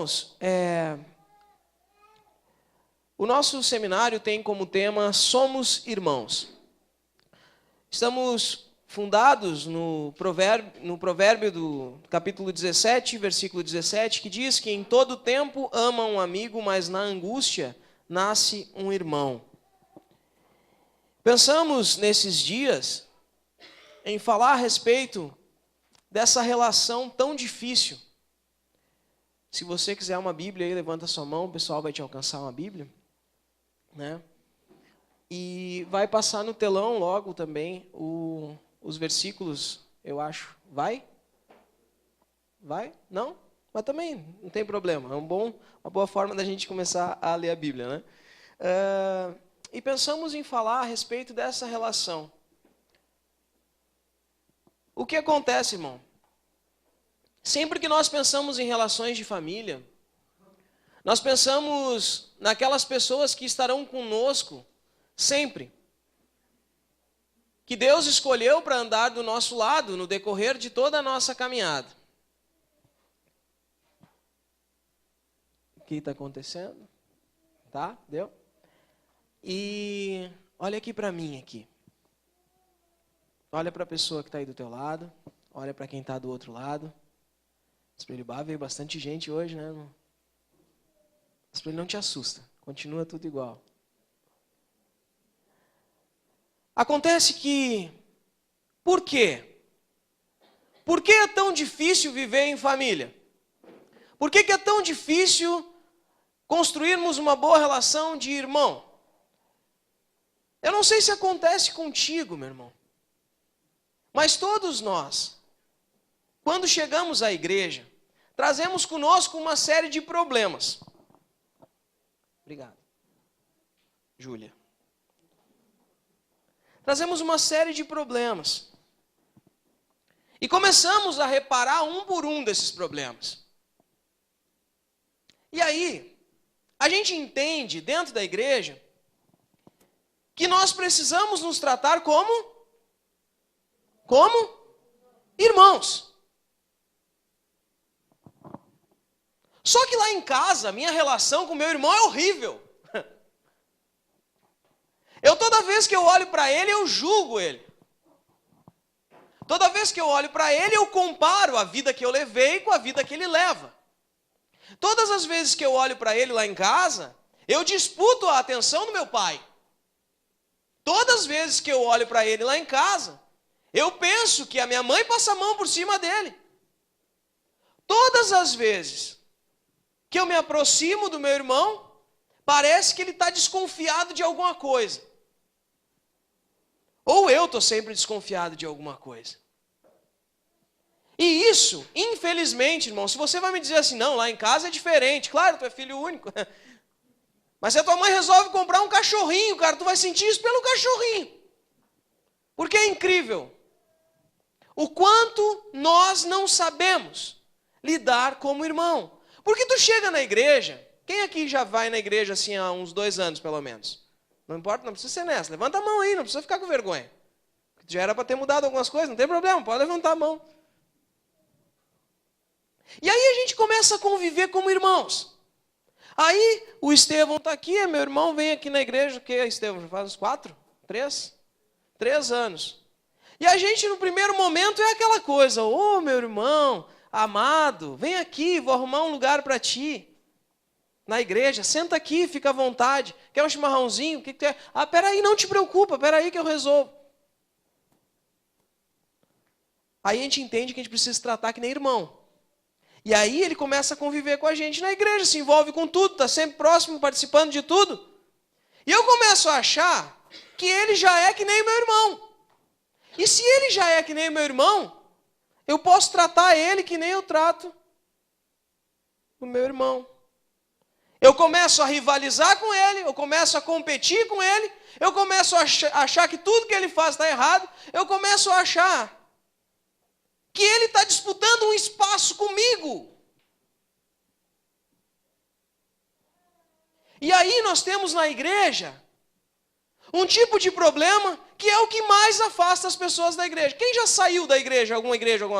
Irmãos, o nosso seminário tem como tema Somos Irmãos. Estamos fundados no provérbio do capítulo 17, versículo 17, que diz que em todo tempo ama um amigo, mas na angústia nasce um irmão. Pensamos nesses dias em falar a respeito dessa relação tão difícil. Se você quiser uma Bíblia aí, levanta sua mão, o pessoal vai te alcançar uma Bíblia, né? E vai passar no telão logo também os versículos, eu acho. Vai? Vai? Não? Mas também não tem problema. É uma boa forma da gente começar a ler a Bíblia, né? E pensamos em falar a respeito dessa relação. O que acontece, irmão? Sempre que nós pensamos em relações de família, nós pensamos naquelas pessoas que estarão conosco sempre. Que Deus escolheu para andar do nosso lado no decorrer de toda a nossa caminhada. O que está acontecendo? Tá? Deu? E olha aqui para mim aqui. Olha para a pessoa que está aí do teu lado. Olha para quem está do outro lado. Espelho Bar veio bastante gente hoje, né? Espelho não te assusta. Continua tudo igual. Acontece que... Por quê? Por que é tão difícil viver em família? Por que é tão difícil construirmos uma boa relação de irmão? Eu não sei se acontece contigo, meu irmão. Mas todos nós, quando chegamos à igreja, trazemos conosco uma série de problemas. Obrigado. Júlia. Trazemos uma série de problemas. E começamos a reparar um por um desses problemas. E aí, a gente entende dentro da igreja que nós precisamos nos tratar como irmãos. Só que lá em casa, minha relação com meu irmão é horrível. Toda vez que eu olho para ele, eu julgo ele. Toda vez que eu olho para ele, eu comparo a vida que eu levei com a vida que ele leva. Todas as vezes que eu olho para ele lá em casa, eu disputo a atenção do meu pai. Todas as vezes que eu olho para ele lá em casa, eu penso que a minha mãe passa a mão por cima dele. Todas as vezes que eu me aproximo do meu irmão, parece que ele está desconfiado de alguma coisa. Ou eu estou sempre desconfiado de alguma coisa. E isso, infelizmente, irmão, se você vai me dizer assim, não, lá em casa é diferente. Claro, tu é filho único. Mas se a tua mãe resolve comprar um cachorrinho, cara, tu vai sentir isso pelo cachorrinho. Porque é incrível o quanto nós não sabemos lidar como irmão. Porque tu chega na igreja, quem aqui já vai na igreja assim há uns 2 anos, pelo menos? Não importa, não precisa ser nessa. Levanta a mão aí, não precisa ficar com vergonha. Já era para ter mudado algumas coisas, não tem problema, pode levantar a mão. E aí a gente começa a conviver como irmãos. Aí o Estevão está aqui, meu irmão vem aqui na igreja, o que Estevão? Já faz uns 4? 3? 3 anos. E a gente no primeiro momento é aquela coisa, ô meu irmão, amado, vem aqui, vou arrumar um lugar para ti. Na igreja, senta aqui, fica à vontade. Quer um chimarrãozinho? O que quer? Ah, peraí, não te preocupa, peraí que eu resolvo. Aí a gente entende que a gente precisa se tratar que nem irmão. E aí ele começa a conviver com a gente na igreja, se envolve com tudo, está sempre próximo, participando de tudo. E eu começo a achar que ele já é que nem meu irmão. E se ele já é que nem meu irmão, eu posso tratar ele que nem eu trato o meu irmão. Eu começo a rivalizar com ele, eu começo a competir com ele, eu começo a achar que tudo que ele faz está errado, eu começo a achar que ele está disputando um espaço comigo. E aí nós temos na igreja um tipo de problema que é o que mais afasta as pessoas da igreja. Quem já saiu da igreja alguma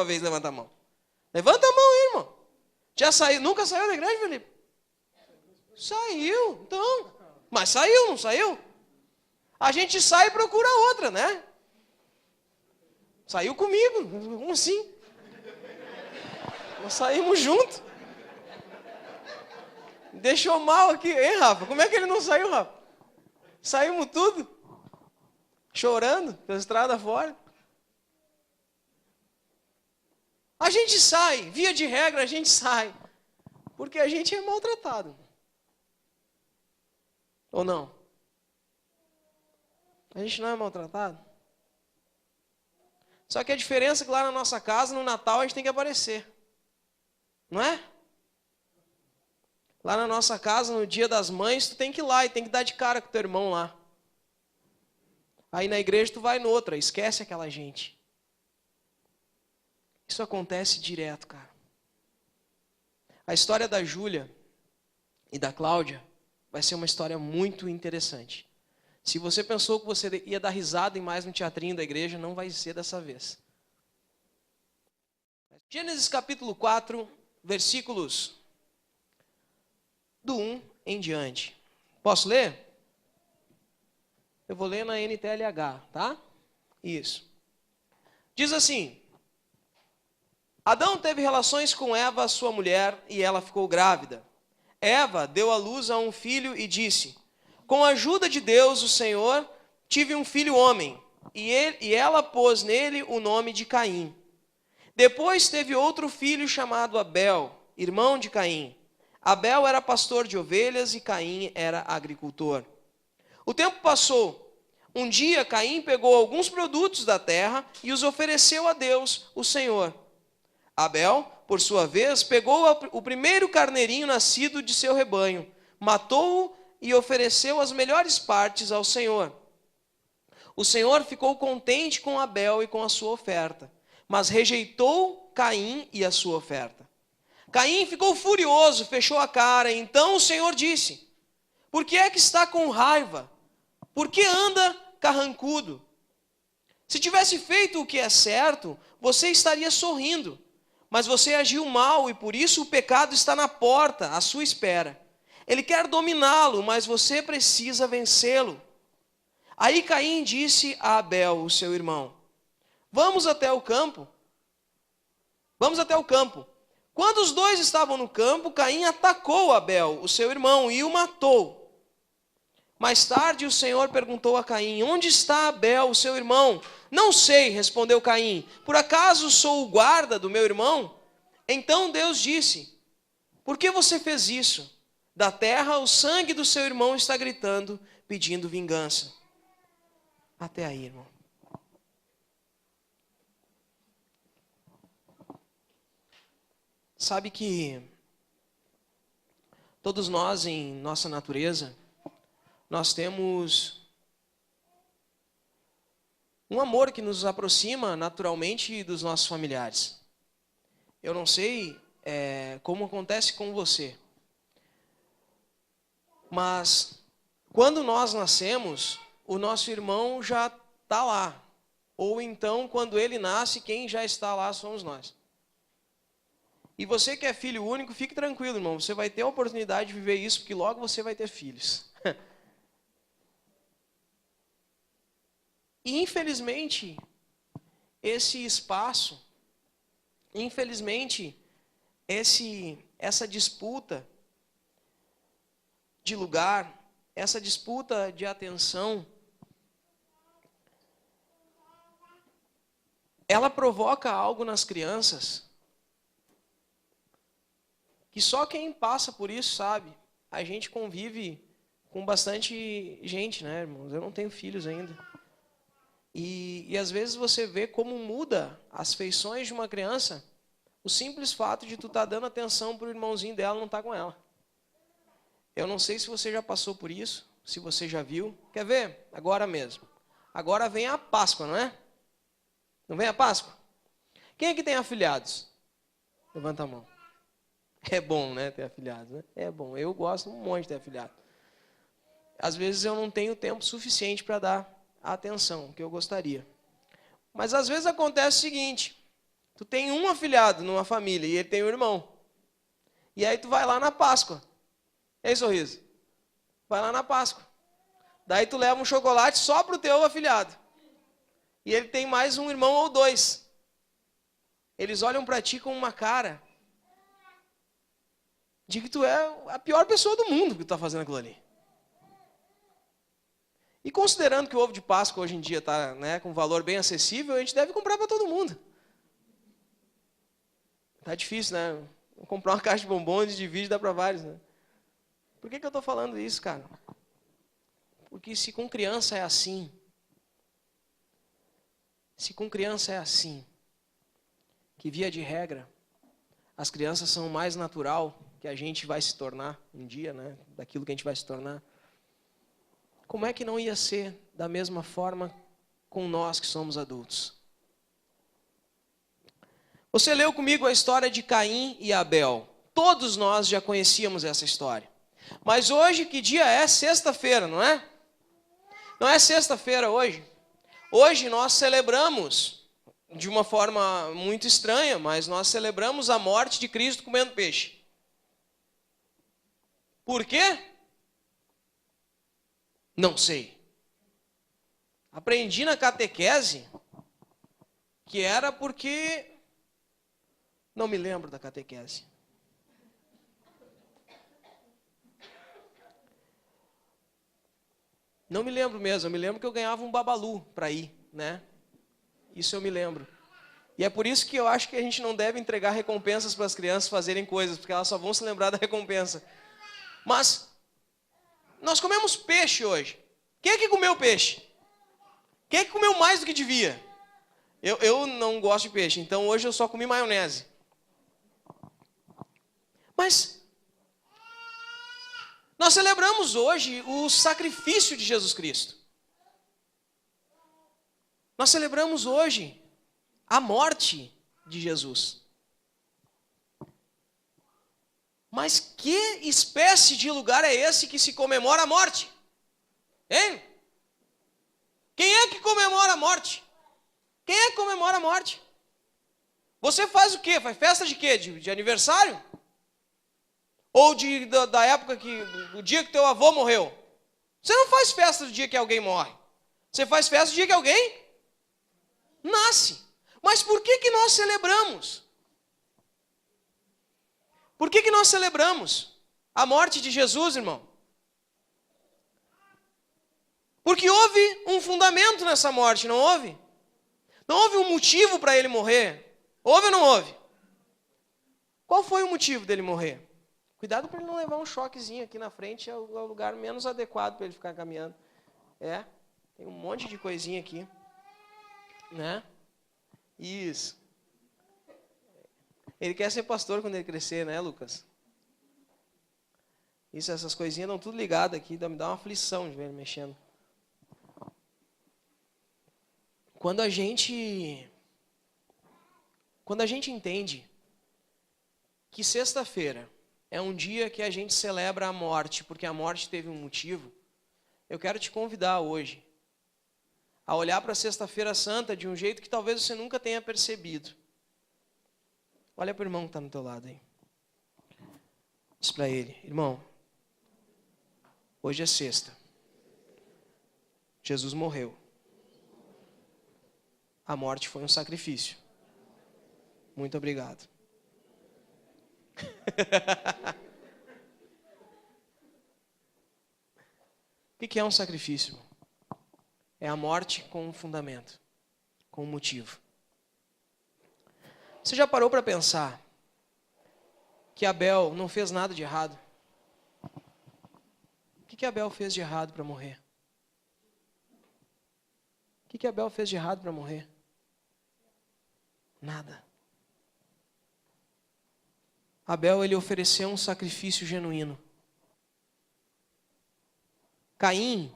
vez? Levanta a mão. Levanta a mão, irmão. Já saiu? Nunca saiu da igreja, Felipe? Saiu, então. Mas saiu, não saiu? A gente sai e procura outra, né? Saiu comigo, como assim? Nós saímos juntos. Deixou mal aqui, hein, Rafa? Como é que ele não saiu, Rafa? Saímos tudo. Chorando pela estrada fora. A gente sai, via de regra a gente sai. Porque a gente é maltratado. Ou não? A gente não é maltratado? Só que a diferença é que lá na nossa casa, no Natal, a gente tem que aparecer. Não é? Lá na nossa casa, no Dia das Mães, tu tem que ir lá e tem que dar de cara com teu irmão lá. Aí na igreja tu vai noutra, esquece aquela gente. Isso acontece direto, cara. A história da Júlia e da Cláudia vai ser uma história muito interessante. Se você pensou que você ia dar risada em mais um teatrinho da igreja, não vai ser dessa vez. Gênesis capítulo 4, versículos do 1 em diante. Posso ler? Eu vou ler na NTLH, tá? Isso. Diz assim: Adão teve relações com Eva, sua mulher, e ela ficou grávida. Eva deu à luz a um filho e disse: Com a ajuda de Deus, o Senhor, tive um filho homem, e ela pôs nele o nome de Caim. Depois teve outro filho chamado Abel, irmão de Caim. Abel era pastor de ovelhas e Caim era agricultor. O tempo passou. Um dia Caim pegou alguns produtos da terra e os ofereceu a Deus, o Senhor. Abel, por sua vez, pegou o primeiro carneirinho nascido de seu rebanho, matou-o e ofereceu as melhores partes ao Senhor. O Senhor ficou contente com Abel e com a sua oferta, mas rejeitou Caim e a sua oferta. Caim ficou furioso, fechou a cara. Então o Senhor disse: Por que é que está com raiva? Por que anda carrancudo? Se tivesse feito o que é certo, você estaria sorrindo. Mas você agiu mal e por isso o pecado está na porta, à sua espera. Ele quer dominá-lo, mas você precisa vencê-lo. Aí Caim disse a Abel, o seu irmão: Vamos até o campo. Vamos até o campo. Quando os dois estavam no campo, Caim atacou Abel, o seu irmão, e o matou. Mais tarde o Senhor perguntou a Caim: Onde está Abel, o seu irmão? Não sei, respondeu Caim. Por acaso sou o guarda do meu irmão? Então Deus disse: Por que você fez isso? Da terra o sangue do seu irmão está gritando, pedindo vingança. Até aí, irmão. Sabe que todos nós, em nossa natureza, nós temos um amor que nos aproxima naturalmente dos nossos familiares. Eu não sei como acontece com você, mas quando nós nascemos, o nosso irmão já está lá. Ou então, quando ele nasce, quem já está lá somos nós. E você que é filho único, fique tranquilo, irmão. Você vai ter a oportunidade de viver isso, porque logo você vai ter filhos. E infelizmente, esse espaço, essa disputa de lugar, essa disputa de atenção, ela provoca algo nas crianças que só quem passa por isso sabe. A gente convive com bastante gente, né, irmãos? Eu não tenho filhos ainda. E às vezes você vê como muda as feições de uma criança o simples fato de tu estar dando atenção para o irmãozinho dela não estar com ela. Eu não sei se você já passou por isso, se você já viu. Quer ver? Agora mesmo. Agora vem a Páscoa, não é? Não vem a Páscoa? Quem aqui tem afilhados? Levanta a mão. É bom, né, ter afilhados, né? É bom. Eu gosto um monte de ter afilhado. Às vezes eu não tenho tempo suficiente para dar a atenção que eu gostaria. Mas às vezes acontece o seguinte: tu tem um afilhado numa família e ele tem um irmão. E aí tu vai lá na Páscoa. Ei, sorriso. Vai lá na Páscoa. Daí tu leva um chocolate só pro teu afilhado. E ele tem mais um irmão ou dois. Eles olham para ti com uma cara de que tu é a pior pessoa do mundo que tu tá fazendo aquilo ali. E considerando que o ovo de Páscoa hoje em dia está, né, com um valor bem acessível, a gente deve comprar para todo mundo. Tá difícil, né? Vou comprar uma caixa de bombom, divide e dá para vários, né? Por que eu estou falando isso, cara? Porque se com criança é assim, que via de regra, as crianças são o mais natural que a gente vai se tornar um dia, né? Daquilo que a gente vai se tornar. Como é que não ia ser da mesma forma com nós que somos adultos? Você leu comigo a história de Caim e Abel. Todos nós já conhecíamos essa história. Mas hoje, que dia é? Sexta-feira, não é? Não é sexta-feira hoje? Hoje nós celebramos, de uma forma muito estranha, mas nós celebramos a morte de Cristo comendo peixe. Por quê? Não sei. Aprendi na catequese que era porque... Não me lembro da catequese. Não me lembro mesmo. Eu me lembro que eu ganhava um babalu para ir, né? Isso eu me lembro. E é por isso que eu acho que a gente não deve entregar recompensas para as crianças fazerem coisas, porque elas só vão se lembrar da recompensa. Mas nós comemos peixe hoje. Quem é que comeu peixe? Quem é que comeu mais do que devia? Eu não gosto de peixe, então hoje eu só comi maionese. Mas nós celebramos hoje o sacrifício de Jesus Cristo. Nós celebramos hoje a morte de Jesus. Mas que espécie de lugar é esse que se comemora a morte? Hein? Quem é que comemora a morte? Quem é que comemora a morte? Você faz o quê? Faz festa de quê? De aniversário? Ou da época do dia que teu avô morreu? Você não faz festa do dia que alguém morre. Você faz festa do dia que alguém nasce. Mas por que nós celebramos? Por que nós celebramos a morte de Jesus, irmão? Porque houve um fundamento nessa morte, não houve? Não houve um motivo para ele morrer? Houve ou não houve? Qual foi o motivo dele morrer? Cuidado para ele não levar um choquezinho aqui na frente, é o lugar menos adequado para ele ficar caminhando. Tem um monte de coisinha aqui. Né? Isso. Ele quer ser pastor quando ele crescer, né, Lucas? Isso, essas coisinhas estão tudo ligadas aqui, me dá uma aflição de ver ele mexendo. Quando a gente entende que sexta-feira é um dia que a gente celebra a morte, porque a morte teve um motivo, eu quero te convidar hoje a olhar para a Sexta-feira Santa de um jeito que talvez você nunca tenha percebido. Olha para o irmão que está no teu lado aí. Diz para ele: irmão, hoje é sexta. Jesus morreu. A morte foi um sacrifício. Muito obrigado. O que é um sacrifício? É a morte com um fundamento, com um motivo. Você já parou para pensar que Abel não fez nada de errado? O que Abel fez de errado para morrer? O que Abel fez de errado para morrer? Nada. Abel, ele ofereceu um sacrifício genuíno. Caim,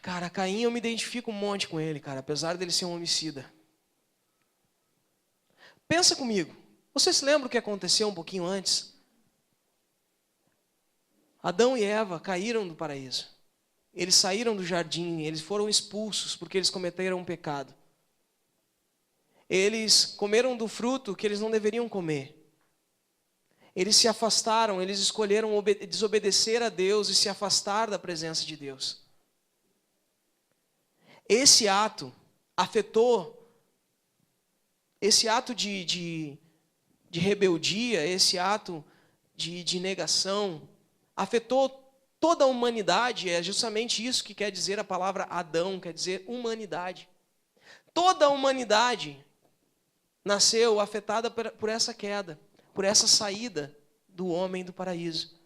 cara, Caim eu me identifico um monte com ele, cara, apesar dele ser um homicida. Pensa comigo, você se lembra o que aconteceu um pouquinho antes? Adão e Eva caíram do paraíso. Eles saíram do jardim, eles foram expulsos porque eles cometeram um pecado. eles comeram do fruto que eles não deveriam comer. Eles se afastaram, eles escolheram desobedecer a Deus e se afastar da presença de Deus. Esse ato afetou, esse ato de rebeldia, esse ato de negação, afetou toda a humanidade. É justamente isso que quer dizer a palavra Adão, quer dizer humanidade. Toda a humanidade nasceu afetada por essa queda, por essa saída do homem do paraíso.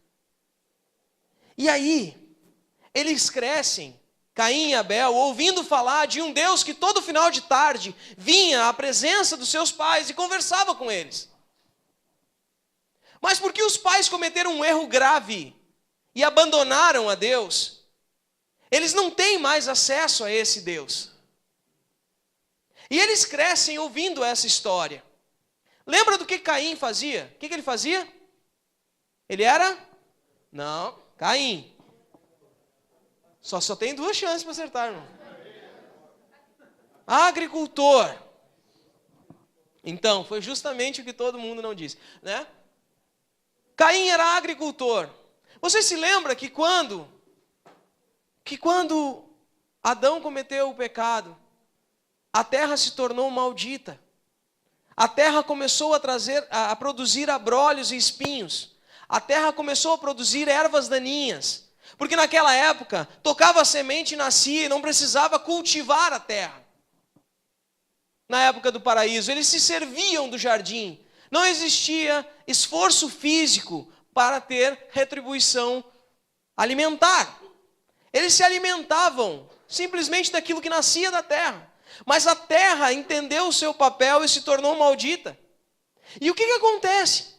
E aí, eles crescem, Caim e Abel, ouvindo falar de um Deus que todo final de tarde vinha à presença dos seus pais e conversava com eles. Mas porque os pais cometeram um erro grave e abandonaram a Deus, eles não têm mais acesso a esse Deus. E eles crescem ouvindo essa história. Lembra do que Caim fazia? O que ele fazia? Ele era? Não, Caim. Só tem 2 chances para acertar, irmão. Agricultor. Então, foi justamente o que todo mundo não disse, né? Caim era agricultor. Você se lembra que quando Adão cometeu o pecado, a terra se tornou maldita. A terra começou a produzir abrolhos e espinhos. A terra começou a produzir ervas daninhas. Porque naquela época, tocava a semente e nascia e não precisava cultivar a terra. Na época do paraíso, eles se serviam do jardim. Não existia esforço físico para ter retribuição alimentar. Eles se alimentavam simplesmente daquilo que nascia da terra. Mas a terra entendeu o seu papel e se tornou maldita. E o que acontece?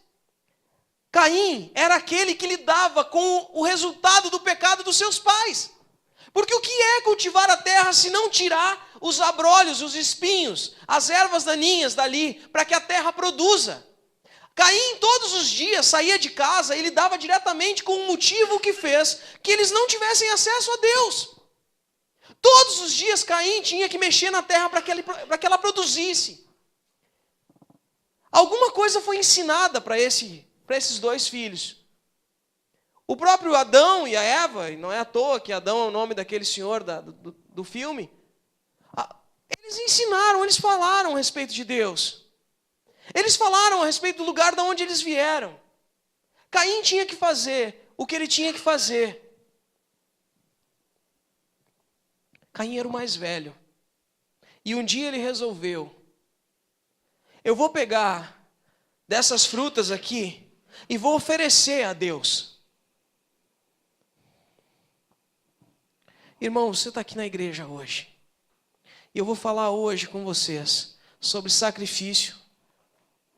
Caim era aquele que lidava com o resultado do pecado dos seus pais. Porque o que é cultivar a terra se não tirar os abrolhos, os espinhos, as ervas daninhas dali, para que a terra produza? Caim todos os dias saía de casa e lidava diretamente com o motivo que fez que eles não tivessem acesso a Deus. Todos os dias Caim tinha que mexer na terra para que ela produzisse. Alguma coisa foi ensinada para esses 2 filhos. O próprio Adão e a Eva, e não é à toa que Adão é o nome daquele senhor do filme, eles ensinaram, eles falaram a respeito de Deus. Eles falaram a respeito do lugar de onde eles vieram. Caim tinha que fazer o que ele tinha que fazer. Caim era o mais velho. E um dia ele resolveu: eu vou pegar dessas frutas aqui e vou oferecer a Deus. Irmão, você está aqui na igreja hoje. E eu vou falar hoje com vocês sobre sacrifício,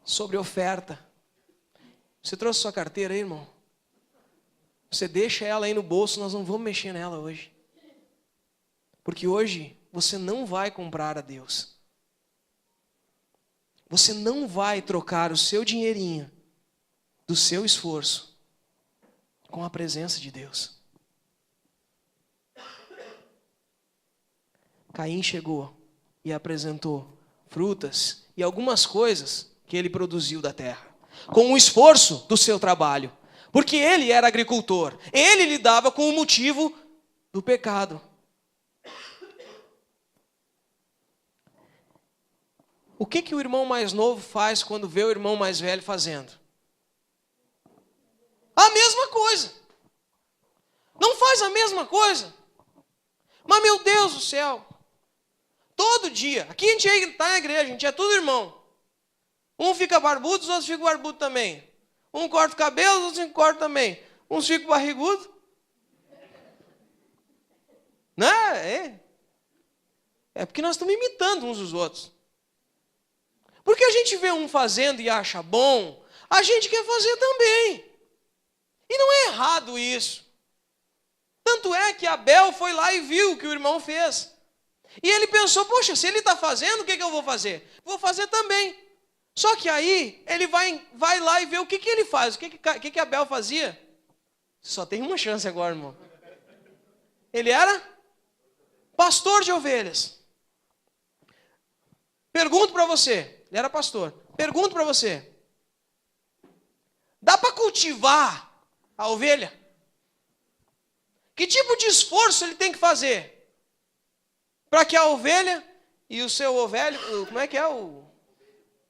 sobre oferta. Você trouxe sua carteira aí, irmão? Você deixa ela aí no bolso, nós não vamos mexer nela hoje. Porque hoje você não vai comprar a Deus. Você não vai trocar o seu dinheirinho do seu esforço com a presença de Deus. Caim chegou e apresentou frutas e algumas coisas que ele produziu da terra, com o esforço do seu trabalho, porque ele era agricultor, ele lidava com o motivo do pecado. O que o irmão mais novo faz quando vê o irmão mais velho fazendo? A mesma coisa. Não faz a mesma coisa? Mas meu Deus do céu, todo dia, aqui a gente está na igreja, a gente é tudo irmão. Um fica barbudo, os outros ficam barbudos também. Um corta o cabelo, os outros cortam também. Uns ficam barrigudos. Né? É porque nós estamos imitando uns os outros. Porque a gente vê um fazendo e acha bom, a gente quer fazer também. E não é errado isso. Tanto é que Abel foi lá e viu o que o irmão fez. E ele pensou, poxa, se ele está fazendo, o que eu vou fazer? Vou fazer também. Só que aí, ele vai lá e vê o que ele faz. O que Abel fazia? Só tem uma chance agora, irmão. Ele era pastor de ovelhas. Pergunto para você, ele era pastor, pergunto para você, dá para cultivar a ovelha? Que tipo de esforço ele tem que fazer para que a ovelha e o seu ovelho, como é que é o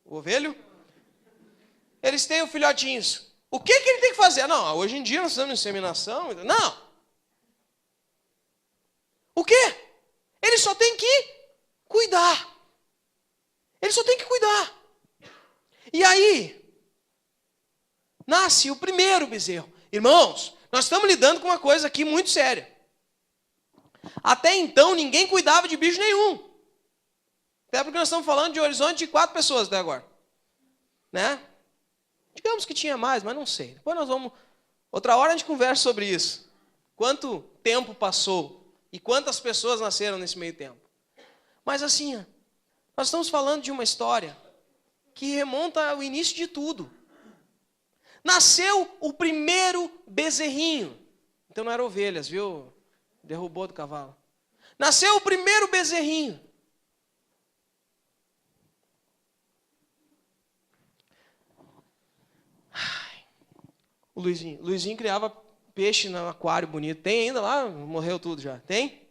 ovelho? Eles tenham filhotinhos. O que ele tem que fazer? Não, hoje em dia nós estamos em inseminação. Não. O quê? Ele só tem que cuidar. Ele só tem que cuidar. E aí, nasce o primeiro bezerro. Irmãos, nós estamos lidando com uma coisa aqui muito séria. Até então, ninguém cuidava de bicho nenhum. Até porque nós estamos falando de horizonte de 4 pessoas até agora. Né? Digamos que tinha mais, mas não sei. Depois nós vamos... Outra hora a gente conversa sobre isso. Quanto tempo passou e quantas pessoas nasceram nesse meio tempo. Mas assim, nós estamos falando de uma história que remonta ao início de tudo. Nasceu o primeiro bezerrinho. Então não eram ovelhas, viu? Derrubou do cavalo. Nasceu o primeiro bezerrinho. O Luizinho criava peixe no aquário bonito. Tem ainda lá? Morreu tudo já. Tem?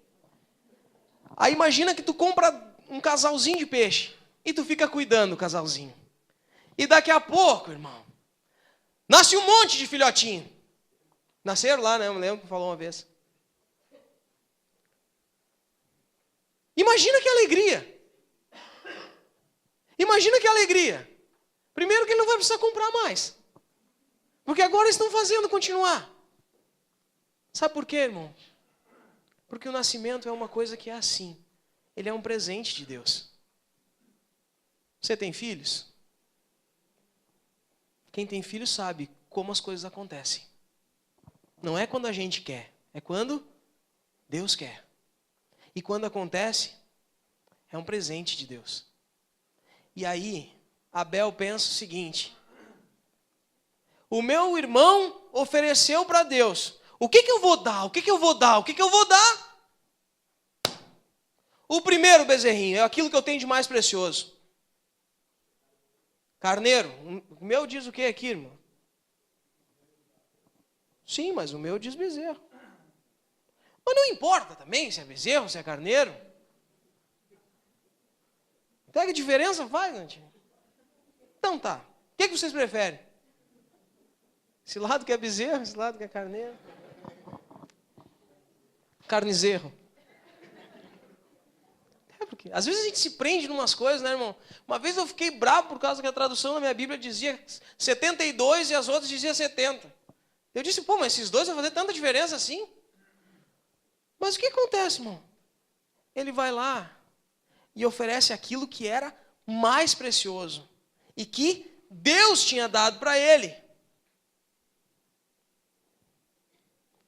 Aí imagina que tu compra um casalzinho de peixe e tu fica cuidando do casalzinho. E daqui a pouco, irmão, nasce um monte de filhotinho. Nasceram lá, né? Eu me lembro que falou uma vez. Imagina que alegria. Imagina que alegria. Primeiro que ele não vai precisar comprar mais. Porque agora eles estão fazendo continuar. Sabe por quê, irmão? Porque o nascimento é uma coisa que é assim. Ele é um presente de Deus. Você tem filhos? Quem tem filhos sabe como as coisas acontecem. Não é quando a gente quer, é quando Deus quer. E quando acontece, é um presente de Deus. E aí, Abel pensa o seguinte: o meu irmão ofereceu para Deus. O que eu vou dar? O que eu vou dar? O que eu vou dar? O primeiro bezerrinho é aquilo que eu tenho de mais precioso. Carneiro. O meu diz o que aqui, irmão? Sim, mas o meu diz bezerro. Mas não importa também se é bezerro, se é carneiro. Até que diferença faz, gente? Então tá. O que vocês preferem? Esse lado que é bezerro, esse lado que é carneiro. Carnezerro. É porque às vezes a gente se prende em umas coisas, né, irmão? Uma vez eu fiquei bravo por causa que a tradução da minha Bíblia dizia 72 e as outras diziam 70. Eu disse, pô, mas esses dois vão fazer tanta diferença assim? Mas o que acontece, irmão? Ele vai lá e oferece aquilo que era mais precioso e que Deus tinha dado para ele.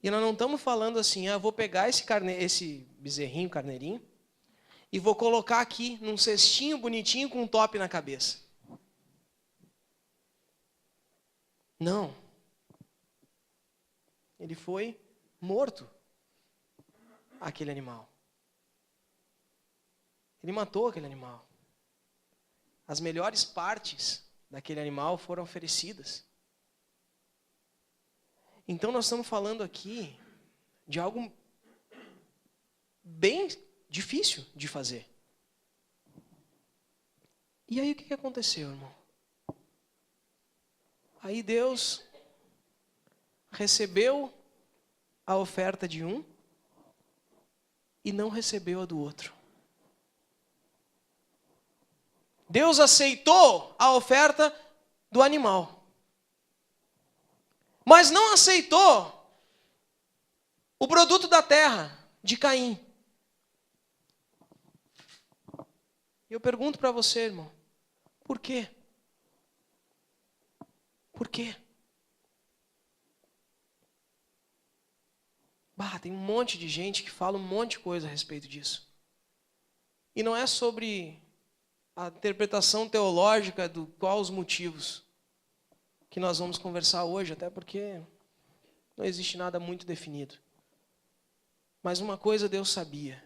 E nós não estamos falando assim, vou pegar esse bezerrinho, carneirinho, e vou colocar aqui num cestinho bonitinho com um top na cabeça. Não. Ele foi morto, aquele animal. Ele matou aquele animal. As melhores partes daquele animal foram oferecidas. Então nós estamos falando aqui de algo bem difícil de fazer. E aí o que aconteceu, irmão? Aí Deus recebeu a oferta de um e não recebeu a do outro. Deus aceitou a oferta do animal, mas não aceitou o produto da terra de Caim. E eu pergunto para você, irmão, por quê? Por quê? Tem um monte de gente que fala um monte de coisa a respeito disso. E não é sobre a interpretação teológica do qual os motivos que nós vamos conversar hoje, até porque não existe nada muito definido. Mas uma coisa Deus sabia,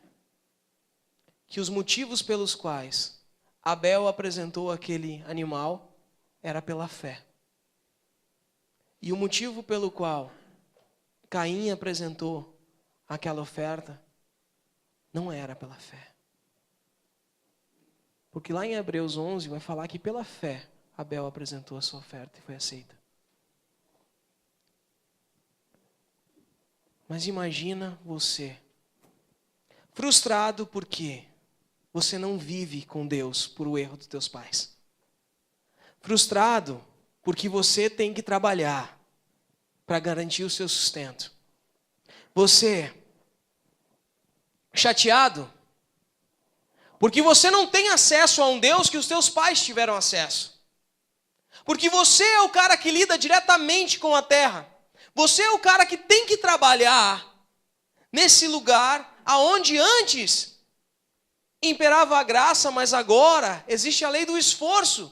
que os motivos pelos quais Abel apresentou aquele animal era pela fé. E o motivo pelo qual Caim apresentou aquela oferta não era pela fé. Porque lá em Hebreus 11 vai falar que pela fé Abel apresentou a sua oferta e foi aceita. Mas imagina você, frustrado porque você não vive com Deus por o erro dos teus pais. Frustrado porque você tem que trabalhar para garantir o seu sustento. Você chateado porque você não tem acesso a um Deus que os teus pais tiveram acesso. Porque você é o cara que lida diretamente com a terra. Você é o cara que tem que trabalhar nesse lugar aonde antes imperava a graça, mas agora existe a lei do esforço.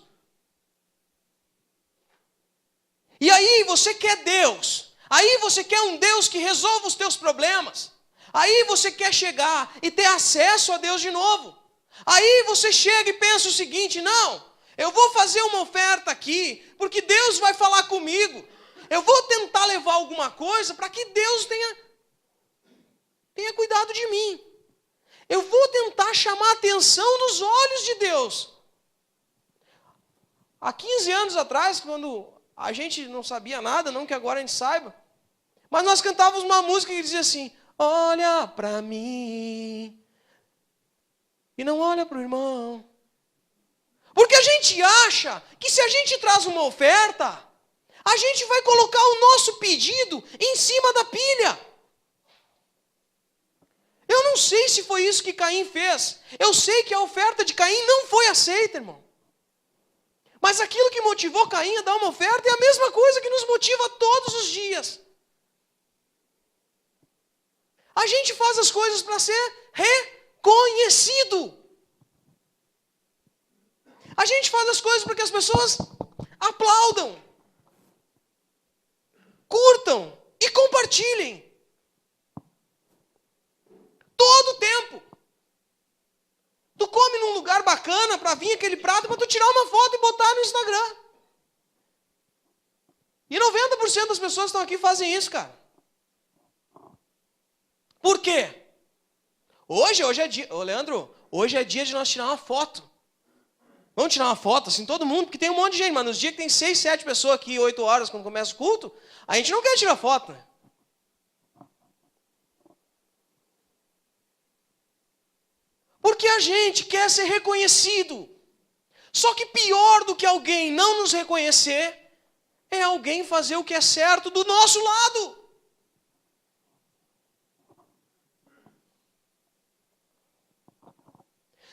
E aí você quer Deus. Aí você quer um Deus que resolva os teus problemas. Aí você quer chegar e ter acesso a Deus de novo. Aí você chega e pensa o seguinte: não, eu vou fazer uma oferta aqui, porque Deus vai falar comigo. Eu vou tentar levar alguma coisa para que Deus tenha cuidado de mim. Eu vou tentar chamar a atenção dos olhos de Deus. Há 15 anos atrás, quando a gente não sabia nada, não que agora a gente saiba, mas nós cantávamos uma música que dizia assim: olha para mim e não olha para o irmão. Porque a gente acha que se a gente traz uma oferta, a gente vai colocar o nosso pedido em cima da pilha. Eu não sei se foi isso que Caim fez. Eu sei que a oferta de Caim não foi aceita, irmão. Mas aquilo que motivou Caim a dar uma oferta é a mesma coisa que nos motiva todos os dias. A gente faz as coisas para ser reconhecido. A gente faz as coisas para que as pessoas aplaudam, curtam e compartilhem. Todo o tempo. Tu come num lugar bacana para vir aquele prato para tu tirar uma foto e botar no Instagram. E 90% das pessoas que estão aqui fazem isso, cara. Por quê? Hoje é dia... Ô, Leandro, hoje é dia de nós tirar uma foto. Vamos tirar uma foto, assim, todo mundo, porque tem um monte de gente, mas nos dias que tem 6, 7 pessoas aqui, 8 horas, quando começa o culto, a gente não quer tirar foto, né? Porque a gente quer ser reconhecido. Só que pior do que alguém não nos reconhecer, é alguém fazer o que é certo do nosso lado.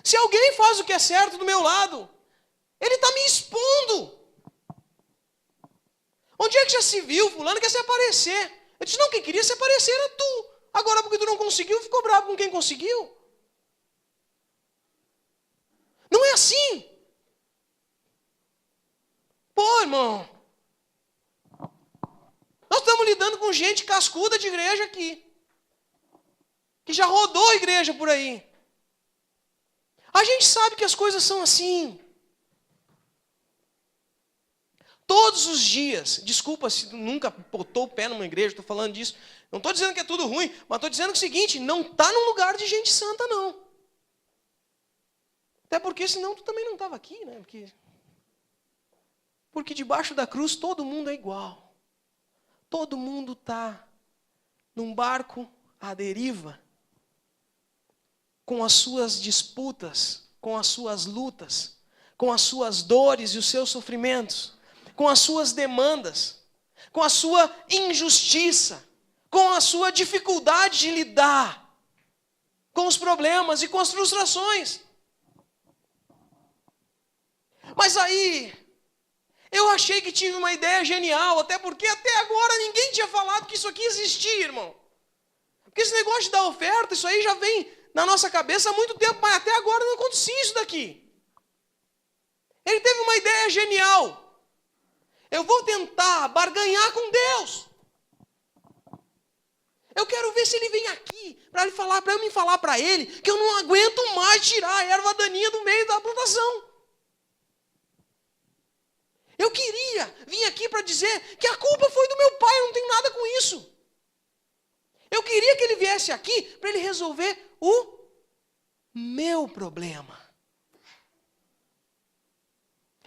Se alguém faz o que é certo do meu lado, ele está me expondo. Onde é que já se viu? Fulano quer se aparecer. Eu disse, não, quem queria se aparecer era tu. Agora, porque tu não conseguiu, ficou bravo com quem conseguiu. Não é assim. Pô, irmão. Nós estamos lidando com gente cascuda de igreja aqui. Que já rodou a igreja por aí. A gente sabe que as coisas são assim. Todos os dias, desculpa se tu nunca botou o pé numa igreja, estou falando disso. Não estou dizendo que é tudo ruim, mas estou dizendo o seguinte, não está num lugar de gente santa, não. Até porque senão tu também não estava aqui, né? Porque debaixo da cruz todo mundo é igual. Todo mundo está num barco à deriva, com as suas disputas, com as suas lutas, com as suas dores e os seus sofrimentos, com as suas demandas, com a sua injustiça, com a sua dificuldade de lidar com os problemas e com as frustrações. Mas aí, eu achei que tive uma ideia genial, até porque até agora ninguém tinha falado que isso aqui existia, irmão. Porque esse negócio de dar oferta, isso aí já vem na nossa cabeça há muito tempo, mas até agora não acontecia isso daqui. Ele teve uma ideia genial. Eu vou tentar barganhar com Deus. Eu quero ver se ele vem aqui para eu me falar para ele que eu não aguento mais tirar a erva daninha do meio da plantação. para dizer que a culpa foi do meu pai, eu não tenho nada com isso. Eu queria que ele viesse aqui para ele resolver o meu problema.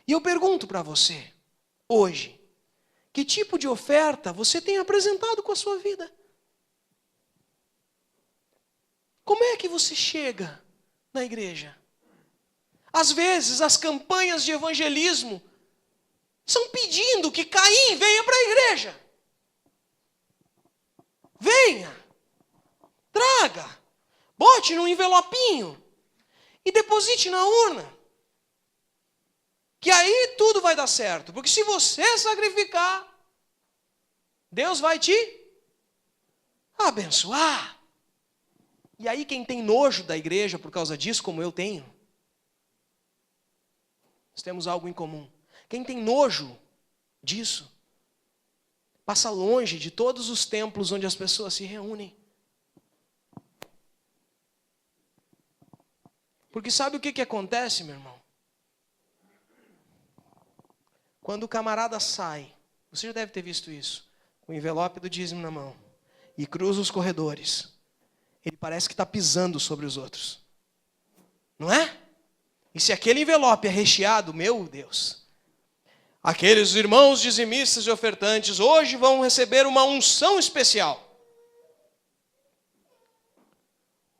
E eu pergunto para você, hoje, que tipo de oferta você tem apresentado com a sua vida? Como é que você chega na igreja? Às vezes, as campanhas de evangelismo são pedindo que Caim venha para a igreja. Venha, traga, bote num envelopinho e deposite na urna. Que aí tudo vai dar certo. Porque se você sacrificar, Deus vai te abençoar. E aí quem tem nojo da igreja por causa disso, como eu tenho, nós temos algo em comum. Quem tem nojo disso, passa longe de todos os templos onde as pessoas se reúnem. Porque sabe o que acontece, meu irmão? Quando o camarada sai, você já deve ter visto isso, com o envelope do dízimo na mão, e cruza os corredores, ele parece que está pisando sobre os outros. Não é? E se aquele envelope é recheado, meu Deus, aqueles irmãos dizimistas e ofertantes hoje vão receber uma unção especial.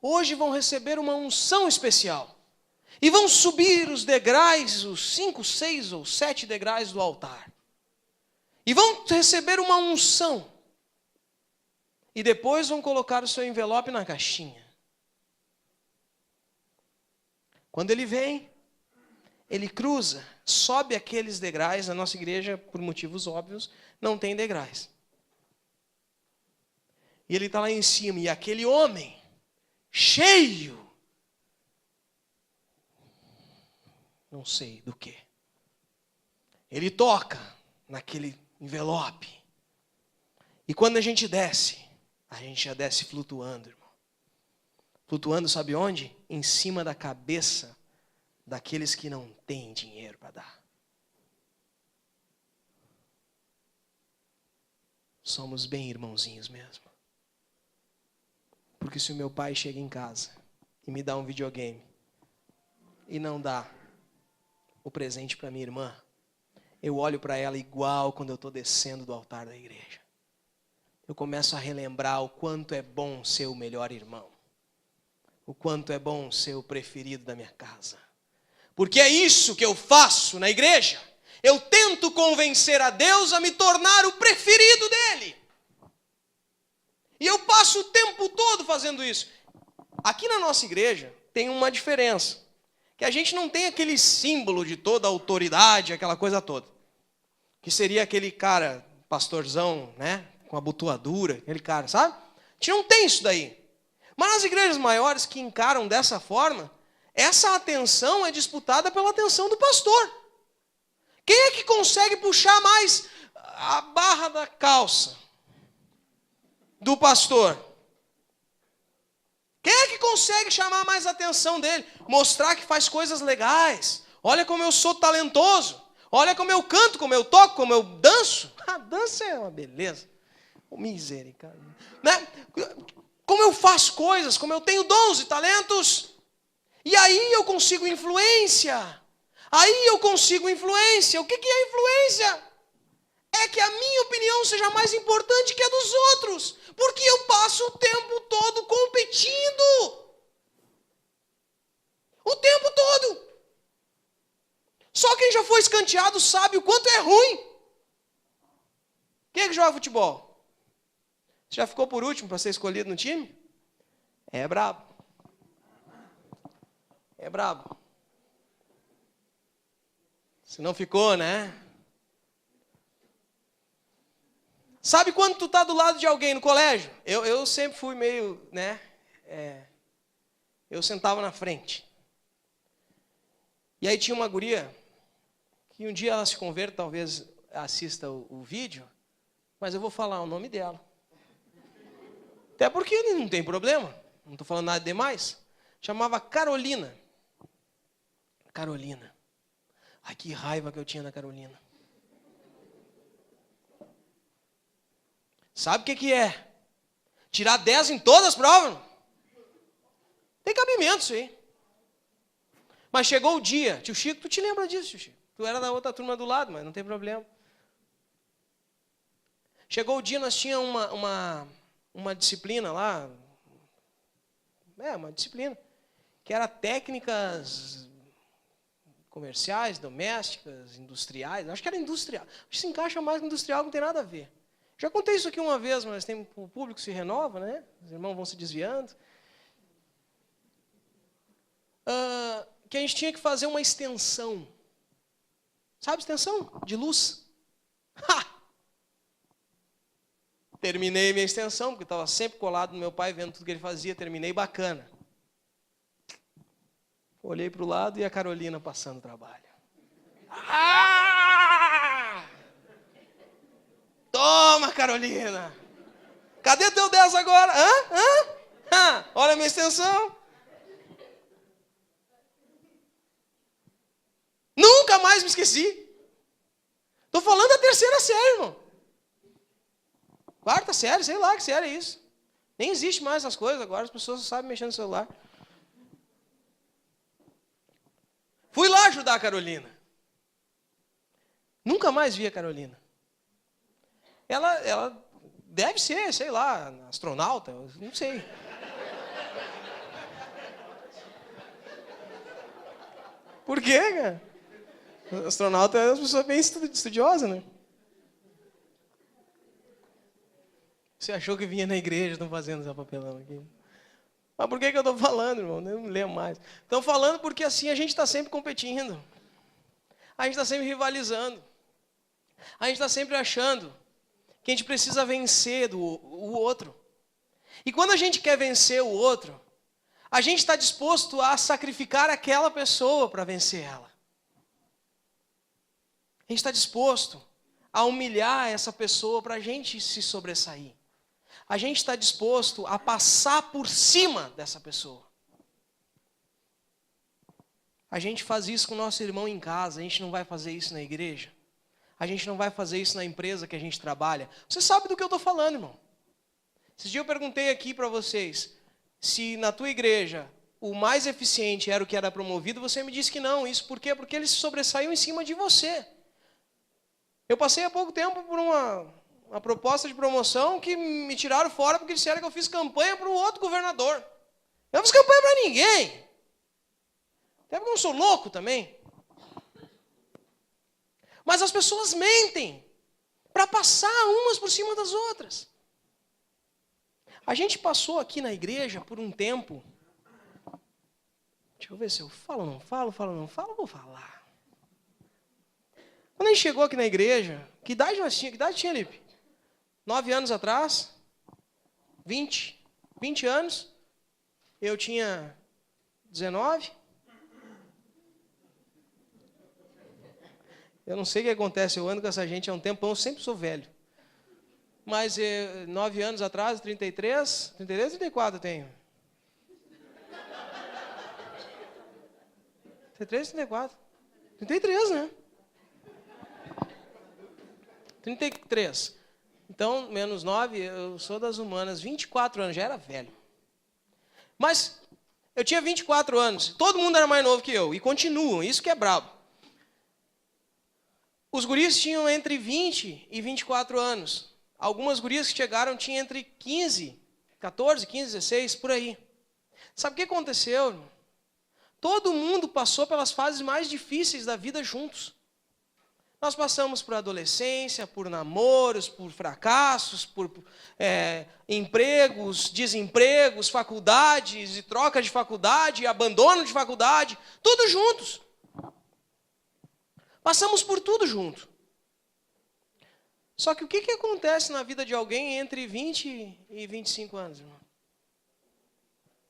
Hoje vão receber uma unção especial. E vão subir os degraus, os 5, 6 ou 7 degraus do altar. E vão receber uma unção. E depois vão colocar o seu envelope na caixinha. Quando ele vem, ele cruza, sobe aqueles degraus. Na nossa igreja, por motivos óbvios, não tem degraus. E ele está lá em cima, e aquele homem, cheio, não sei do que, ele toca naquele envelope. E quando a gente desce, a gente já desce flutuando, irmão. Flutuando, sabe onde? Em cima da cabeça daqueles que não têm dinheiro para dar. Somos bem irmãozinhos mesmo. Porque se o meu pai chega em casa e me dá um videogame e não dá o presente para minha irmã, eu olho para ela igual quando eu estou descendo do altar da igreja. Eu começo a relembrar o quanto é bom ser o melhor irmão. O quanto é bom ser o preferido da minha casa. Porque é isso que eu faço na igreja. Eu tento convencer a Deus a me tornar o preferido dele. E eu passo o tempo todo fazendo isso. Aqui na nossa igreja tem uma diferença. Que a gente não tem aquele símbolo de toda a autoridade, aquela coisa toda. Que seria aquele cara, pastorzão, né? Com abotoadura, aquele cara, sabe? A gente não tem isso daí. Mas nas igrejas maiores que encaram dessa forma, essa atenção é disputada pela atenção do pastor. Quem é que consegue puxar mais a barra da calça do pastor? Quem é que consegue chamar mais a atenção dele? Mostrar que faz coisas legais. Olha como eu sou talentoso. Olha como eu canto, como eu toco, como eu danço. A dança é uma beleza. Misericórdia. Né? Como eu faço coisas, como eu tenho dons e talentos. E aí eu consigo influência. Aí eu consigo influência. O que é influência? É que a minha opinião seja mais importante que a dos outros. Porque eu passo o tempo todo competindo. O tempo todo. Só quem já foi escanteado sabe o quanto é ruim. Quem é que joga futebol? Você já ficou por último para ser escolhido no time? É brabo. É brabo. Se não ficou, né? Sabe quando tu tá do lado de alguém no colégio? Eu sempre fui meio, né? Eu sentava na frente. E aí tinha uma guria, que um dia ela se converte, talvez assista o vídeo, mas eu vou falar o nome dela. Até porque não tem problema, não estou falando nada demais. Chamava Carolina. Carolina. Ai, que raiva que eu tinha da Carolina. Sabe o que é? Tirar 10 em todas as provas? Tem cabimento isso aí. Mas chegou o dia. Tio Chico, tu te lembra disso, tio Chico? Tu era da outra turma do lado, mas não tem problema. Chegou o dia, nós tínhamos uma disciplina lá. Uma disciplina. Que era técnicas comerciais, domésticas, industriais. Acho que era industrial. Acho que se encaixa mais com industrial, não tem nada a ver. Já contei isso aqui uma vez, mas o público se renova, né? Os irmãos vão se desviando. Que a gente tinha que fazer uma extensão. Sabe extensão? De luz. Ha! Terminei minha extensão, porque estava sempre colado no meu pai, vendo tudo que ele fazia. Terminei bacana. Olhei para o lado e a Carolina passando o trabalho. Ah! Toma, Carolina! Cadê teu 10 agora? Olha a minha extensão. Nunca mais me esqueci. Estou falando da terceira série, irmão. Quarta série, sei lá que série é isso. Nem existe mais essas coisas agora, as pessoas só sabem mexer no celular. Fui lá ajudar a Carolina. Nunca mais vi a Carolina. Ela deve ser, sei lá, astronauta, não sei. Por quê, cara? Astronauta é uma pessoa bem estudiosa, né? Você achou que vinha na igreja, estão fazendo esse papelão aqui. Mas por que eu estou falando, irmão? Eu não leio mais. Estão falando porque assim a gente está sempre competindo. A gente está sempre rivalizando. A gente está sempre achando que a gente precisa vencer o outro. E quando a gente quer vencer o outro, a gente está disposto a sacrificar aquela pessoa para vencer ela. A gente está disposto a humilhar essa pessoa para a gente se sobressair. A gente está disposto a passar por cima dessa pessoa. A gente faz isso com o nosso irmão em casa, a gente não vai fazer isso na igreja. A gente não vai fazer isso na empresa que a gente trabalha. Você sabe do que eu estou falando, irmão. Esses dias eu perguntei aqui para vocês, se na tua igreja o mais eficiente era o que era promovido, você me disse que não. Isso por quê? Porque ele se sobressaiu em cima de você. Eu passei há pouco tempo por uma proposta de promoção que me tiraram fora porque disseram que eu fiz campanha para o outro governador. Eu não fiz campanha para ninguém. Até porque eu não sou louco também. Mas as pessoas mentem para passar umas por cima das outras. A gente passou aqui na igreja por um tempo. Deixa eu ver se eu falo ou não falo, vou falar. Quando a gente chegou aqui na igreja, que idade nós tínhamos? Que idade tinha, Lipe? 9 anos atrás? 20 anos? Eu tinha 19? Eu não sei o que acontece, eu ando com essa gente há um tempão, eu sempre sou velho. Mas 9 anos atrás, 33, 34 eu tenho. 33, 34. 33, né? 33. Então, menos 9, eu sou das humanas. 24 anos, já era velho. Mas eu tinha 24 anos. Todo mundo era mais novo que eu. E continuam, isso que é brabo. Os guris tinham entre 20 e 24 anos. Algumas gurias que chegaram tinham entre 14, 15, 16, por aí. Sabe o que aconteceu? Todo mundo passou pelas fases mais difíceis da vida juntos. Nós passamos por adolescência, por namoros, por fracassos, por empregos, desempregos, faculdades e troca de faculdade, abandono de faculdade, tudo juntos. Passamos por tudo junto. Só que o que acontece na vida de alguém entre 20 e 25 anos, irmão?